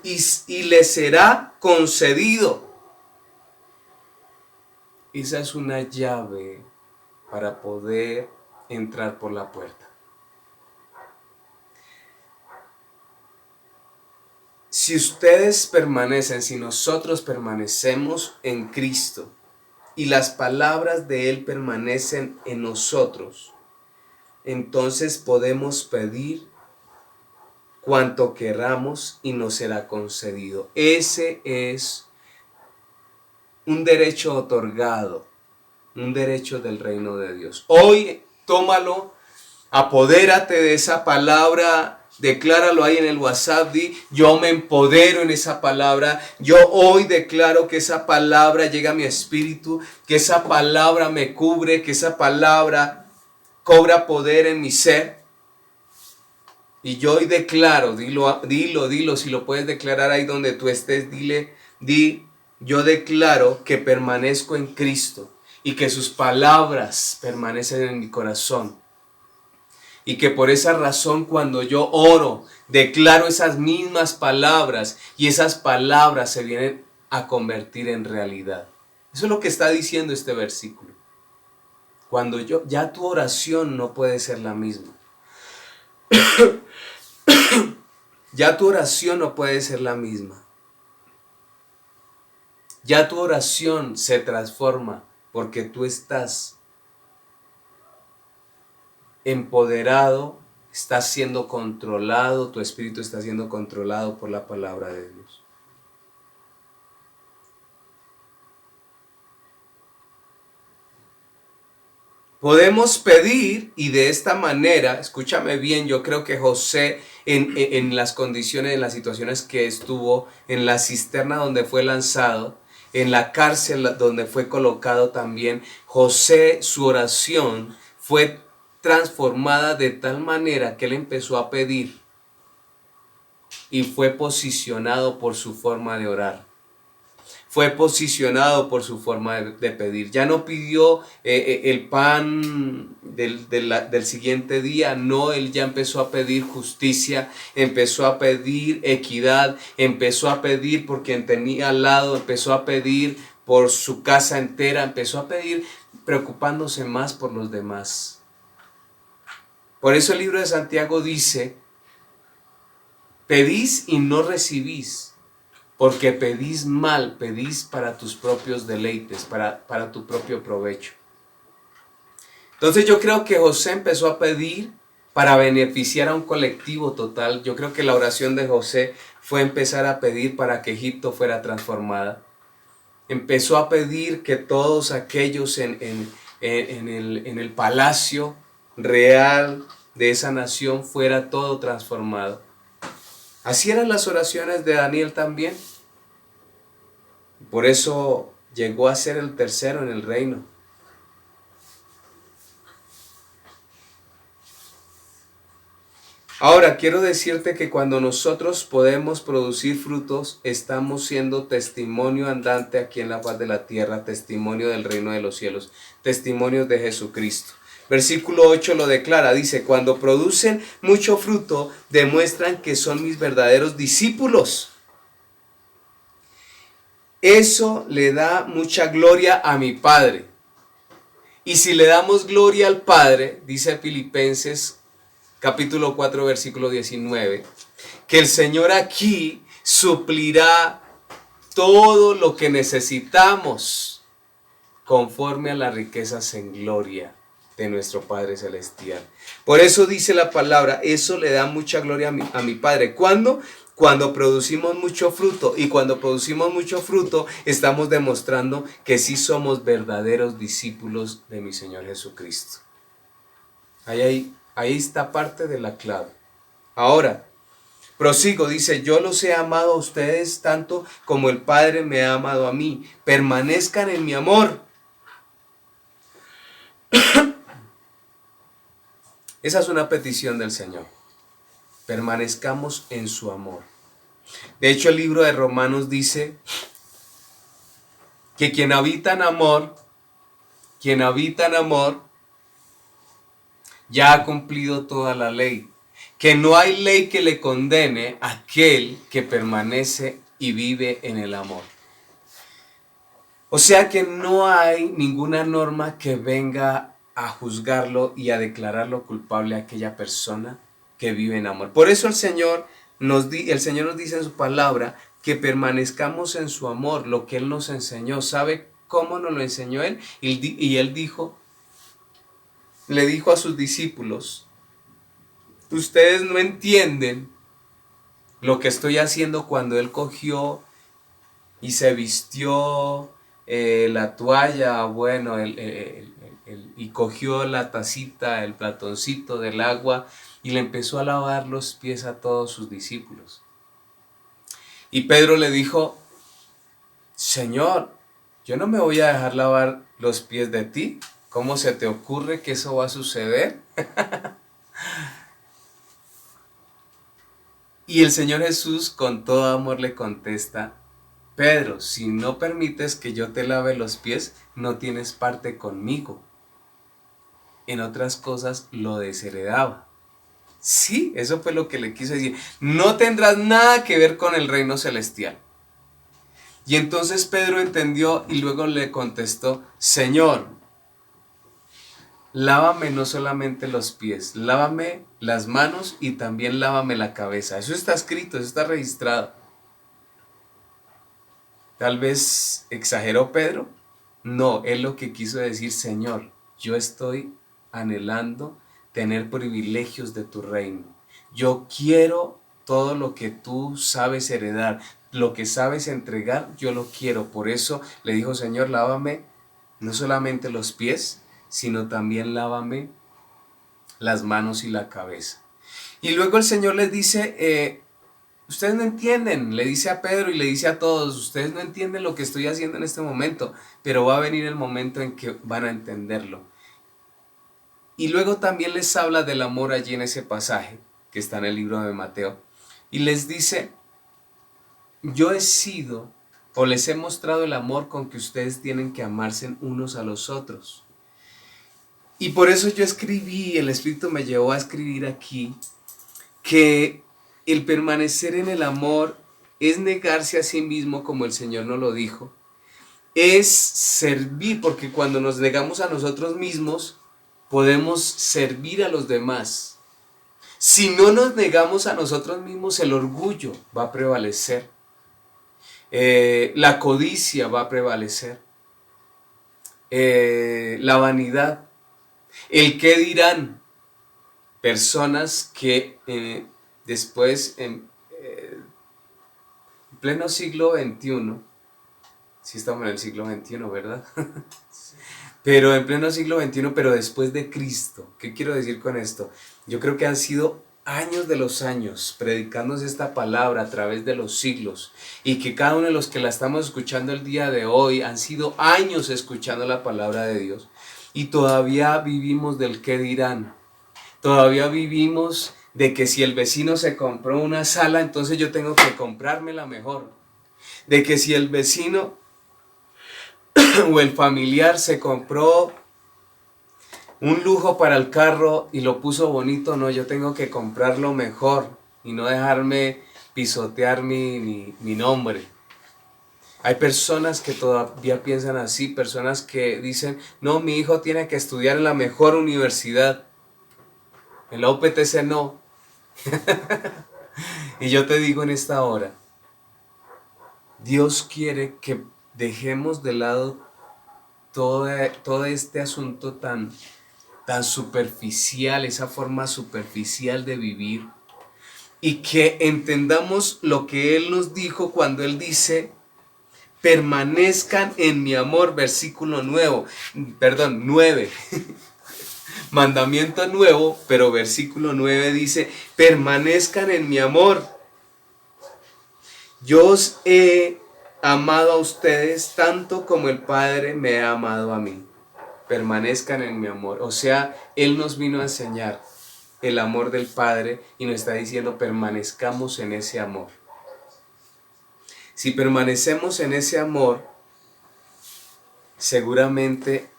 y les será concedido. Esa es una llave para poder entrar por la puerta. Si ustedes permanecen, si nosotros permanecemos en Cristo y las palabras de Él permanecen en nosotros, entonces podemos pedir cuanto queramos y nos será concedido. Ese es un derecho otorgado, un derecho del reino de Dios. Hoy tómalo, apodérate de esa palabra. Decláralo ahí en el WhatsApp, di: yo me empodero en esa palabra. Yo hoy declaro que esa palabra llega a mi espíritu, que esa palabra me cubre, que esa palabra cobra poder en mi ser. Y yo hoy declaro, dilo, si lo puedes declarar ahí donde tú estés, yo declaro que permanezco en Cristo y que sus palabras permanecen en mi corazón. Y que por esa razón cuando yo oro, declaro esas mismas palabras y esas palabras se vienen a convertir en realidad. Eso es lo que está diciendo este versículo. Cuando ya tu oración no puede ser la misma. Ya tu oración no puede ser la misma. Ya tu oración se transforma porque tú estás empoderado, estás siendo controlado, tu espíritu está siendo controlado por la palabra de Dios. Podemos pedir y de esta manera, escúchame bien, yo creo que José en las condiciones, en las situaciones que estuvo, en la cisterna donde fue lanzado, en la cárcel donde fue colocado también, José, su oración fue transformada de tal manera que él empezó a pedir y fue posicionado por su forma de orar. Fue posicionado por su forma de pedir. Ya no pidió el pan del siguiente día. No, él ya empezó a pedir justicia, empezó a pedir equidad, empezó a pedir por quien tenía al lado, empezó a pedir por su casa entera, empezó a pedir preocupándose más por los demás. Por eso el libro de Santiago dice: pedís y no recibís. Porque pedís mal, pedís para tus propios deleites, para tu propio provecho. Entonces yo creo que José empezó a pedir para beneficiar a un colectivo total. Yo creo que la oración de José fue empezar a pedir para que Egipto fuera transformada. Empezó a pedir que todos aquellos en el palacio real de esa nación fuera todo transformado. Así eran las oraciones de Daniel también. Por eso llegó a ser el tercero en el reino. Ahora, quiero decirte que cuando nosotros podemos producir frutos, estamos siendo testimonio andante aquí en la faz de la tierra, testimonio del reino de los cielos, testimonios de Jesucristo. Versículo 8 lo declara, dice, cuando producen mucho fruto, demuestran que son mis verdaderos discípulos. Eso le da mucha gloria a mi Padre. Y si le damos gloria al Padre, dice Filipenses capítulo 4, versículo 19, que el Señor aquí suplirá todo lo que necesitamos conforme a las riquezas en gloria de nuestro Padre Celestial. Por eso dice la palabra, eso le da mucha gloria a mi Padre. ¿Cuándo? Cuando producimos mucho fruto, y cuando producimos mucho fruto estamos demostrando que sí somos verdaderos discípulos de mi Señor Jesucristo. Ahí está parte de la clave. Ahora, prosigo, dice, yo los he amado a ustedes tanto como el Padre me ha amado a mí. Permanezcan en mi amor. Esa es una petición del Señor. Permanezcamos en su amor. De hecho, el libro de Romanos dice que quien habita en amor, ya ha cumplido toda la ley. Que no hay ley que le condene a aquel que permanece y vive en el amor. O sea que no hay ninguna norma que venga a juzgarlo y a declararlo culpable a aquella persona que vive en amor. Por eso el Señor nos dice en su palabra que permanezcamos en su amor, lo que Él nos enseñó. ¿Sabe cómo nos lo enseñó Él? Y Él le dijo a sus discípulos, ustedes no entienden lo que estoy haciendo cuando Él cogió y se vistió la toalla, bueno, y cogió la tacita, el platoncito del agua y le empezó a lavar los pies a todos sus discípulos. Y Pedro le dijo, Señor, yo no me voy a dejar lavar los pies de ti. ¿Cómo se te ocurre que eso va a suceder? Y el Señor Jesús con todo amor le contesta, Pedro, si no permites que yo te lave los pies, no tienes parte conmigo. En otras cosas lo desheredaba. Sí, eso fue lo que le quiso decir. No tendrás nada que ver con el reino celestial. Y entonces Pedro entendió y luego le contestó, Señor, lávame no solamente los pies, lávame las manos y también lávame la cabeza. Eso está escrito, eso está registrado. Tal vez exageró Pedro. No, él lo que quiso decir, Señor, yo estoy anhelando tener privilegios de tu reino. Yo quiero todo lo que tú sabes heredar, lo que sabes entregar, yo lo quiero. Por eso le dijo, Señor, lávame no solamente los pies, sino también lávame las manos y la cabeza. Y luego el Señor les dice, ustedes no entienden, le dice a Pedro y le dice a todos, ustedes no entienden lo que estoy haciendo en este momento, pero va a venir el momento en que van a entenderlo. Y luego también les habla del amor allí en ese pasaje que está en el libro de Mateo. Y les dice, yo he sido o les he mostrado el amor con que ustedes tienen que amarse unos a los otros. Y por eso yo escribí, el Espíritu me llevó a escribir aquí, que el permanecer en el amor es negarse a sí mismo, como el Señor nos lo dijo. Es servir, porque cuando nos negamos a nosotros mismos, podemos servir a los demás. Si no nos negamos a nosotros mismos, el orgullo va a prevalecer. La codicia va a prevalecer. La vanidad. El qué dirán. Personas que después, en pleno siglo XXI, sí estamos en el siglo XXI, ¿verdad? Pero en pleno siglo XXI, pero después de Cristo. ¿Qué quiero decir con esto? Yo creo que han sido años de los años predicándose esta palabra a través de los siglos, y que cada uno de los que la estamos escuchando el día de hoy han sido años escuchando la palabra de Dios, y todavía vivimos del qué dirán. Todavía vivimos de que si el vecino se compró una sala, entonces yo tengo que comprarme la mejor. De que si el vecino o el familiar se compró un lujo para el carro y lo puso bonito, no, yo tengo que comprarlo mejor y no dejarme pisotear mi nombre. Hay personas que todavía piensan así, personas que dicen, no, mi hijo tiene que estudiar en la mejor universidad, en la UPTC no. Y yo te digo en esta hora, Dios quiere que dejemos de lado todo este asunto tan superficial, esa forma superficial de vivir, y que entendamos lo que Él nos dijo cuando Él dice, permanezcan en mi amor, versículo 9, mandamiento nuevo, pero versículo 9 dice, permanezcan en mi amor. Yo os he amado a ustedes tanto como el Padre me ha amado a mí. Permanezcan en mi amor. O sea, Él nos vino a enseñar el amor del Padre y nos está diciendo permanezcamos en ese amor. Si permanecemos en ese amor, seguramente,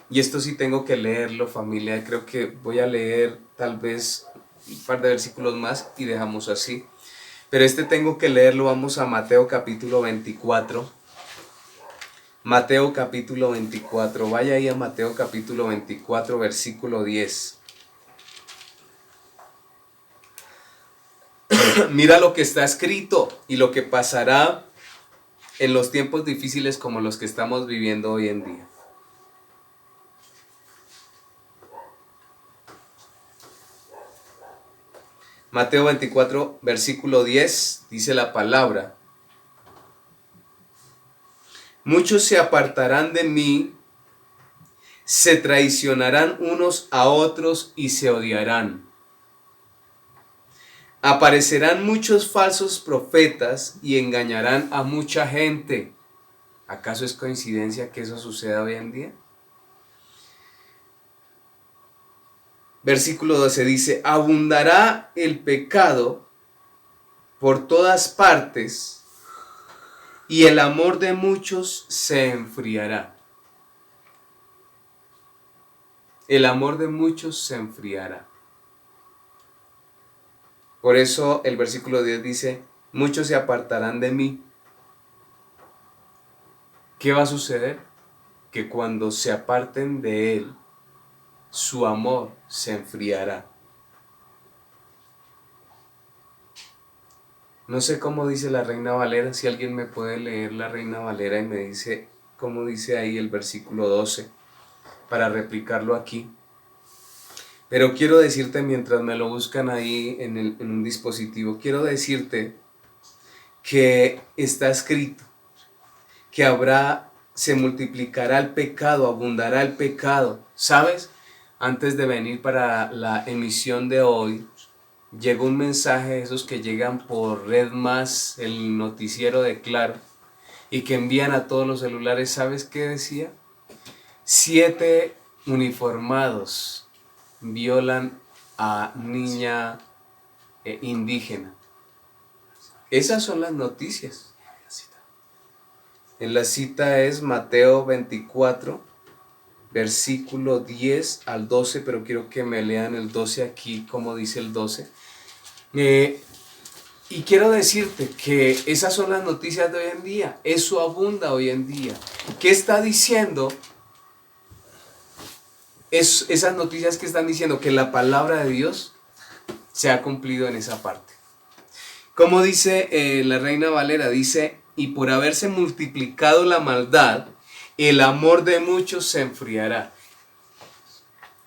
y esto sí tengo que leerlo, familia, creo que voy a leer tal vez un par de versículos más y dejamos así. Pero este tengo que leerlo, vamos a Mateo capítulo 24. Mateo capítulo 24, vaya ahí a Mateo capítulo 24, versículo 10. Mira lo que está escrito y lo que pasará en los tiempos difíciles como los que estamos viviendo hoy en día. Mateo 24, versículo 10, dice la palabra. Muchos se apartarán de mí, se traicionarán unos a otros y se odiarán. Aparecerán muchos falsos profetas y engañarán a mucha gente. ¿Acaso es coincidencia que eso suceda hoy en día? Versículo 12 dice, abundará el pecado por todas partes y el amor de muchos se enfriará. El amor de muchos se enfriará. Por eso el versículo 10 dice, muchos se apartarán de mí. ¿Qué va a suceder? Que cuando se aparten de Él, su amor se enfriará. No sé cómo dice la Reina Valera, si alguien me puede leer la Reina Valera y me dice cómo dice ahí el versículo 12, para replicarlo aquí. Pero quiero decirte, mientras me lo buscan ahí en un dispositivo, quiero decirte que está escrito que se multiplicará el pecado, abundará el pecado. ¿Sabes? Antes de venir para la emisión de hoy, llegó un mensaje de esos que llegan por Red Más, el noticiero de Claro, y que envían a todos los celulares. ¿Sabes qué decía? 7 uniformados violan a niña indígena. Esas son las noticias. En la cita es Mateo 24, versículo 10 al 12, pero quiero que me lean el 12 aquí, como dice el 12. Y quiero decirte que esas son las noticias de hoy en día. Eso abunda hoy en día. ¿Qué está diciendo? Esas noticias que están diciendo que la palabra de Dios se ha cumplido en esa parte. Como dice la Reina Valera, dice, y por haberse multiplicado la maldad, el amor de muchos se enfriará.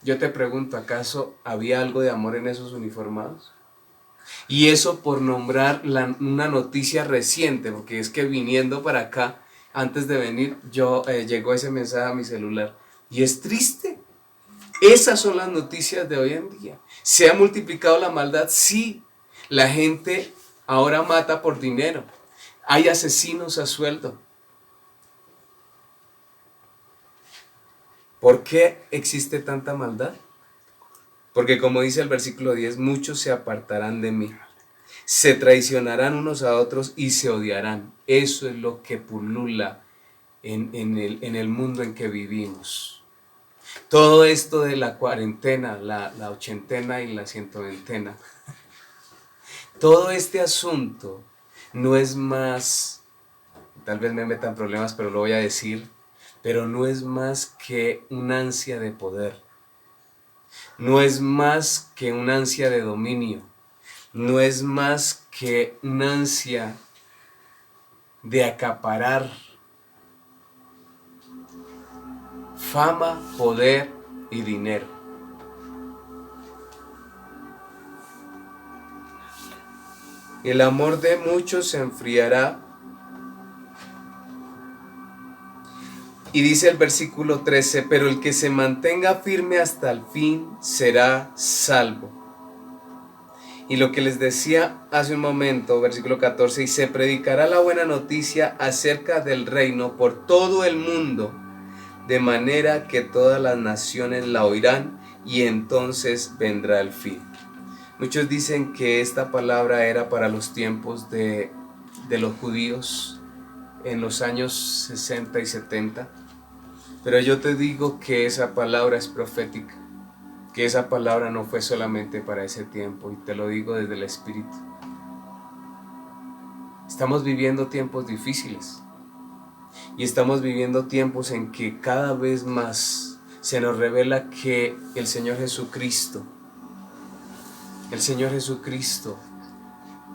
Yo te pregunto, ¿acaso había algo de amor en esos uniformados? Y eso por nombrar una noticia reciente, porque es que viniendo para acá, antes de venir, llegó ese mensaje a mi celular. Y es triste. Esas son las noticias de hoy en día. ¿Se ha multiplicado la maldad? Sí. La gente ahora mata por dinero. Hay asesinos a sueldo. ¿Por qué existe tanta maldad? Porque como dice el versículo 10, muchos se apartarán de mí. Se traicionarán unos a otros y se odiarán. Eso es lo que pulula en el mundo en que vivimos. Todo esto de la cuarentena, la ochentena y la cientoventena, todo este asunto no es más, tal vez me metan problemas, pero lo voy a decir, pero no es más que una ansia de poder. No es más que una ansia de dominio. No es más que una ansia de acaparar fama, poder y dinero. El amor de muchos se enfriará. Y dice el versículo 13, pero el que se mantenga firme hasta el fin será salvo. Y lo que les decía hace un momento, versículo 14, y se predicará la buena noticia acerca del reino por todo el mundo, de manera que todas las naciones la oirán y entonces vendrá el fin. Muchos dicen que esta palabra era para los tiempos de los judíos en los años 60 y 70, pero yo te digo que esa palabra es profética, que esa palabra no fue solamente para ese tiempo, y te lo digo desde el Espíritu. Estamos viviendo tiempos difíciles y estamos viviendo tiempos en que cada vez más se nos revela que el Señor Jesucristo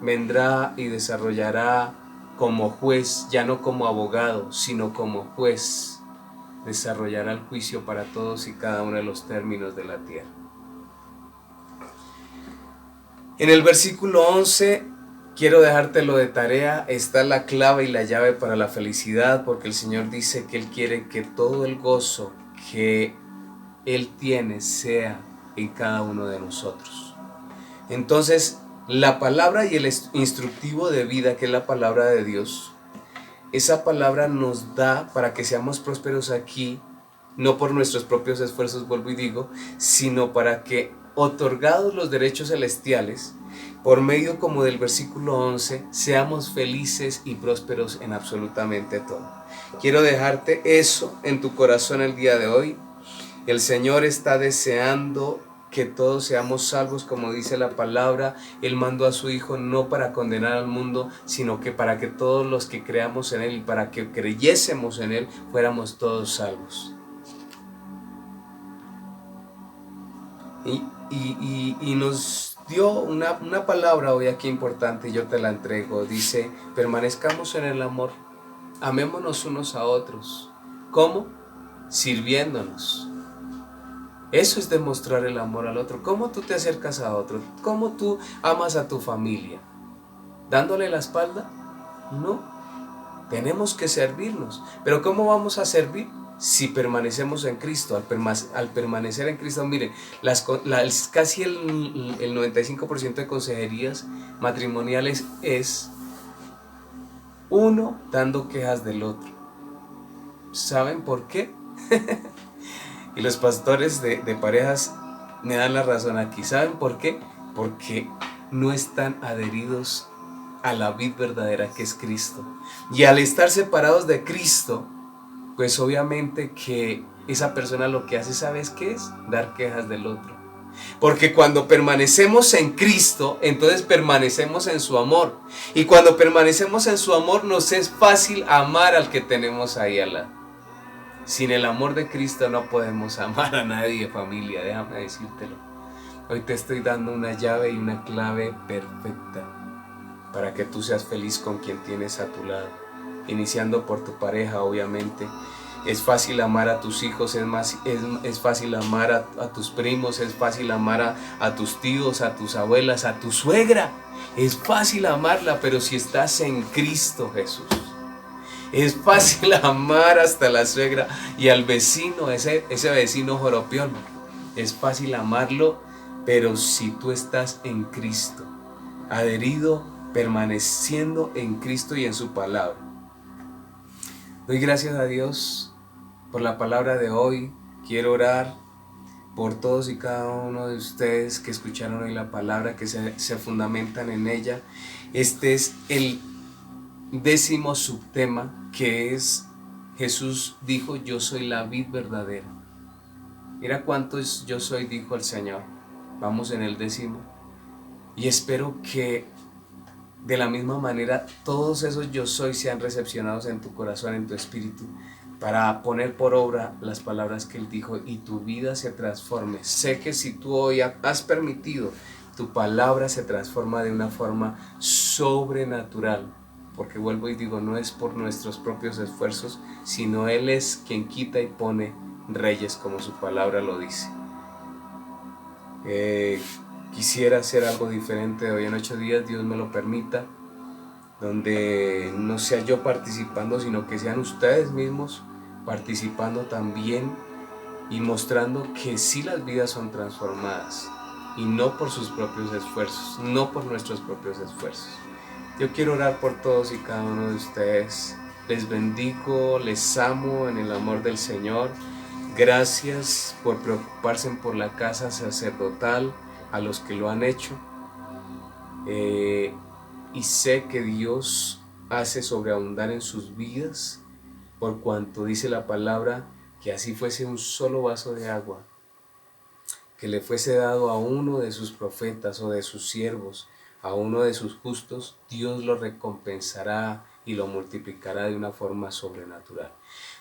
vendrá y desarrollará como juez, ya no como abogado, sino como juez, desarrollará el juicio para todos y cada uno de los términos de la tierra. En el versículo 11, quiero dejártelo de tarea, está la clave y la llave para la felicidad, porque el Señor dice que Él quiere que todo el gozo que Él tiene sea en cada uno de nosotros. Entonces, la palabra y el instructivo de vida, que es la palabra de Dios, esa palabra nos da para que seamos prósperos aquí, no por nuestros propios esfuerzos, vuelvo y digo, sino para que, otorgados los derechos celestiales, por medio como del versículo 11, seamos felices y prósperos en absolutamente todo. Quiero dejarte eso en tu corazón el día de hoy. El Señor está deseando que todos seamos salvos, como dice la palabra. Él mandó a su Hijo no para condenar al mundo, sino que para que todos los que creamos en Él y para que creyésemos en Él, fuéramos todos salvos. Y nos dio una palabra hoy aquí importante, y yo te la entrego. Dice, permanezcamos en el amor, amémonos unos a otros. ¿Cómo? Sirviéndonos. Eso es demostrar el amor al otro. ¿Cómo tú te acercas a otro? ¿Cómo tú amas a tu familia? ¿Dándole la espalda? No. Tenemos que servirnos. ¿Pero cómo vamos a servir? Si permanecemos en Cristo. Al permanecer en Cristo, miren, casi el 95% de consejerías matrimoniales es uno dando quejas del otro. ¿Saben por qué? Y los pastores de parejas me dan la razón aquí. ¿Saben por qué? Porque no están adheridos a la vid verdadera que es Cristo. Y al estar separados de Cristo, pues obviamente que esa persona lo que hace, ¿sabes qué es? Dar quejas del otro. Porque cuando permanecemos en Cristo, entonces permanecemos en su amor. Y cuando permanecemos en su amor, nos es fácil amar al que tenemos ahí al lado. Sin el amor de Cristo no podemos amar a nadie, familia, déjame decírtelo. Hoy te estoy dando una llave y una clave perfecta para que tú seas feliz con quien tienes a tu lado. Iniciando por tu pareja, obviamente. Es fácil amar a tus hijos, es fácil amar a tus primos, es fácil amar a tus tíos, a tus abuelas, a tu suegra. Es fácil amarla, pero si estás en Cristo Jesús. Es fácil amar hasta la suegra y al vecino, ese vecino joropión. es fácil amarlo, pero si tú estás en Cristo, adherido, permaneciendo en Cristo y en su palabra. Doy gracias a Dios por la palabra de hoy. Quiero orar por todos y cada uno de ustedes que escucharon hoy la palabra, que se fundamentan en ella. Este es el 10º subtema, que es: Jesús dijo, yo soy la vid verdadera. Mira cuántos yo soy, dijo el Señor. Vamos en el 10º. Y espero que de la misma manera todos esos yo soy sean recepcionados en tu corazón, en tu espíritu, para poner por obra las palabras que Él dijo y tu vida se transforme. Sé que si tú hoy has permitido, tu palabra se transforma de una forma sobrenatural, porque vuelvo y digo, no es por nuestros propios esfuerzos, sino Él es quien quita y pone reyes, como su palabra lo dice. Quisiera hacer algo diferente de hoy en 8 días, Dios me lo permita, donde no sea yo participando, sino que sean ustedes mismos participando también y mostrando que sí las vidas son transformadas y no por sus propios esfuerzos, no por nuestros propios esfuerzos. Yo quiero orar por todos y cada uno de ustedes. Les bendigo, les amo en el amor del Señor. Gracias por preocuparse por la casa sacerdotal, a los que lo han hecho. Y sé que Dios hace sobreabundar en sus vidas, por cuanto dice la palabra que así fuese un solo vaso de agua, que le fuese dado a uno de sus profetas o de sus siervos, a uno de sus justos, Dios lo recompensará y lo multiplicará de una forma sobrenatural.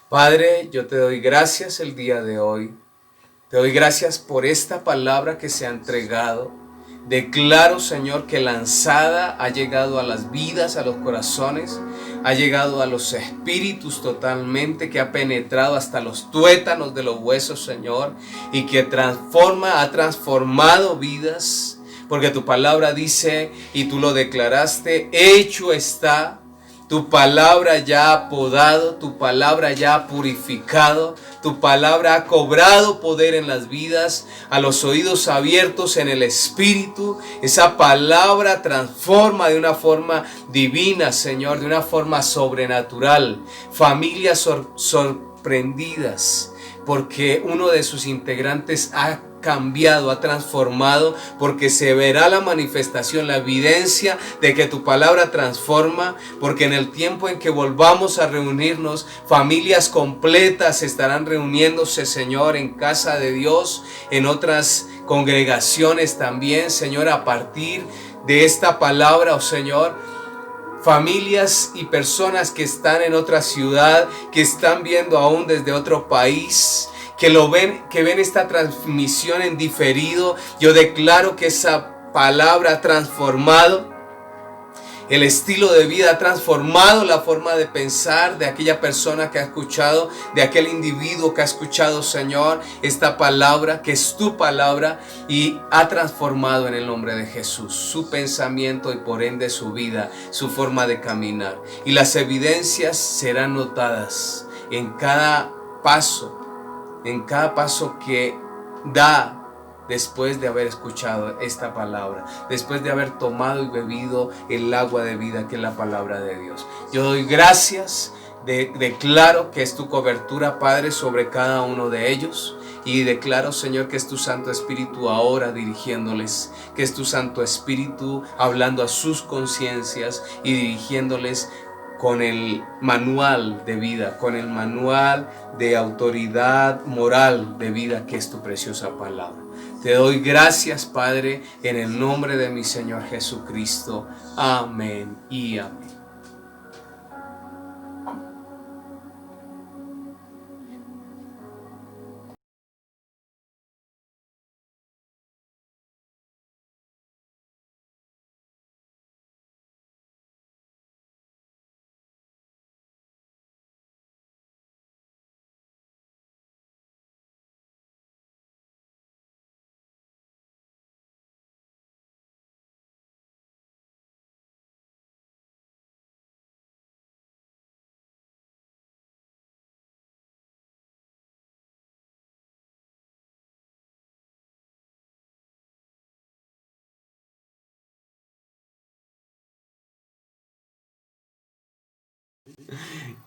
Padre, yo te doy gracias el día de hoy. Te doy gracias por esta palabra que se ha entregado. Declaro, Señor, que lanzada ha llegado a las vidas, a los corazones, ha llegado a los espíritus totalmente, que ha penetrado hasta los tuétanos de los huesos, Señor, y que ha transformado vidas, porque tu palabra dice, y tú lo declaraste, hecho está. Tu palabra ya ha podado, tu palabra ya ha purificado, tu palabra ha cobrado poder en las vidas, a los oídos abiertos en el espíritu. Esa palabra transforma de una forma divina, Señor, de una forma sobrenatural. Familias sorprendidas porque uno de sus integrantes ha cambiado, ha transformado, porque se verá la manifestación, la evidencia de que tu palabra transforma, porque en el tiempo en que volvamos a reunirnos, familias completas estarán reuniéndose, Señor, en casa de Dios, en otras congregaciones también, Señor, a partir de esta palabra, oh Señor. Familias y personas que están en otra ciudad, que están viendo aún desde otro país, que ven esta transmisión en diferido. Yo declaro que esa palabra ha transformado el estilo de vida, ha transformado la forma de pensar de aquella persona que ha escuchado, de aquel individuo que ha escuchado, Señor, esta palabra, que es tu palabra, y ha transformado en el nombre de Jesús su pensamiento y por ende su vida, su forma de caminar. Y las evidencias serán notadas en cada paso que da después de haber escuchado esta palabra, después de haber tomado y bebido el agua de vida que es la palabra de Dios. Yo doy gracias, declaro que es tu cobertura, Padre, sobre cada uno de ellos. Y declaro, Señor, que es tu Santo Espíritu ahora dirigiéndoles, que es tu Santo Espíritu hablando a sus conciencias y dirigiéndoles con el manual de vida, con el manual de autoridad moral de vida que es tu preciosa palabra. Te doy gracias, Padre, en el nombre de mi Señor Jesucristo. Amén y amén.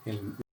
el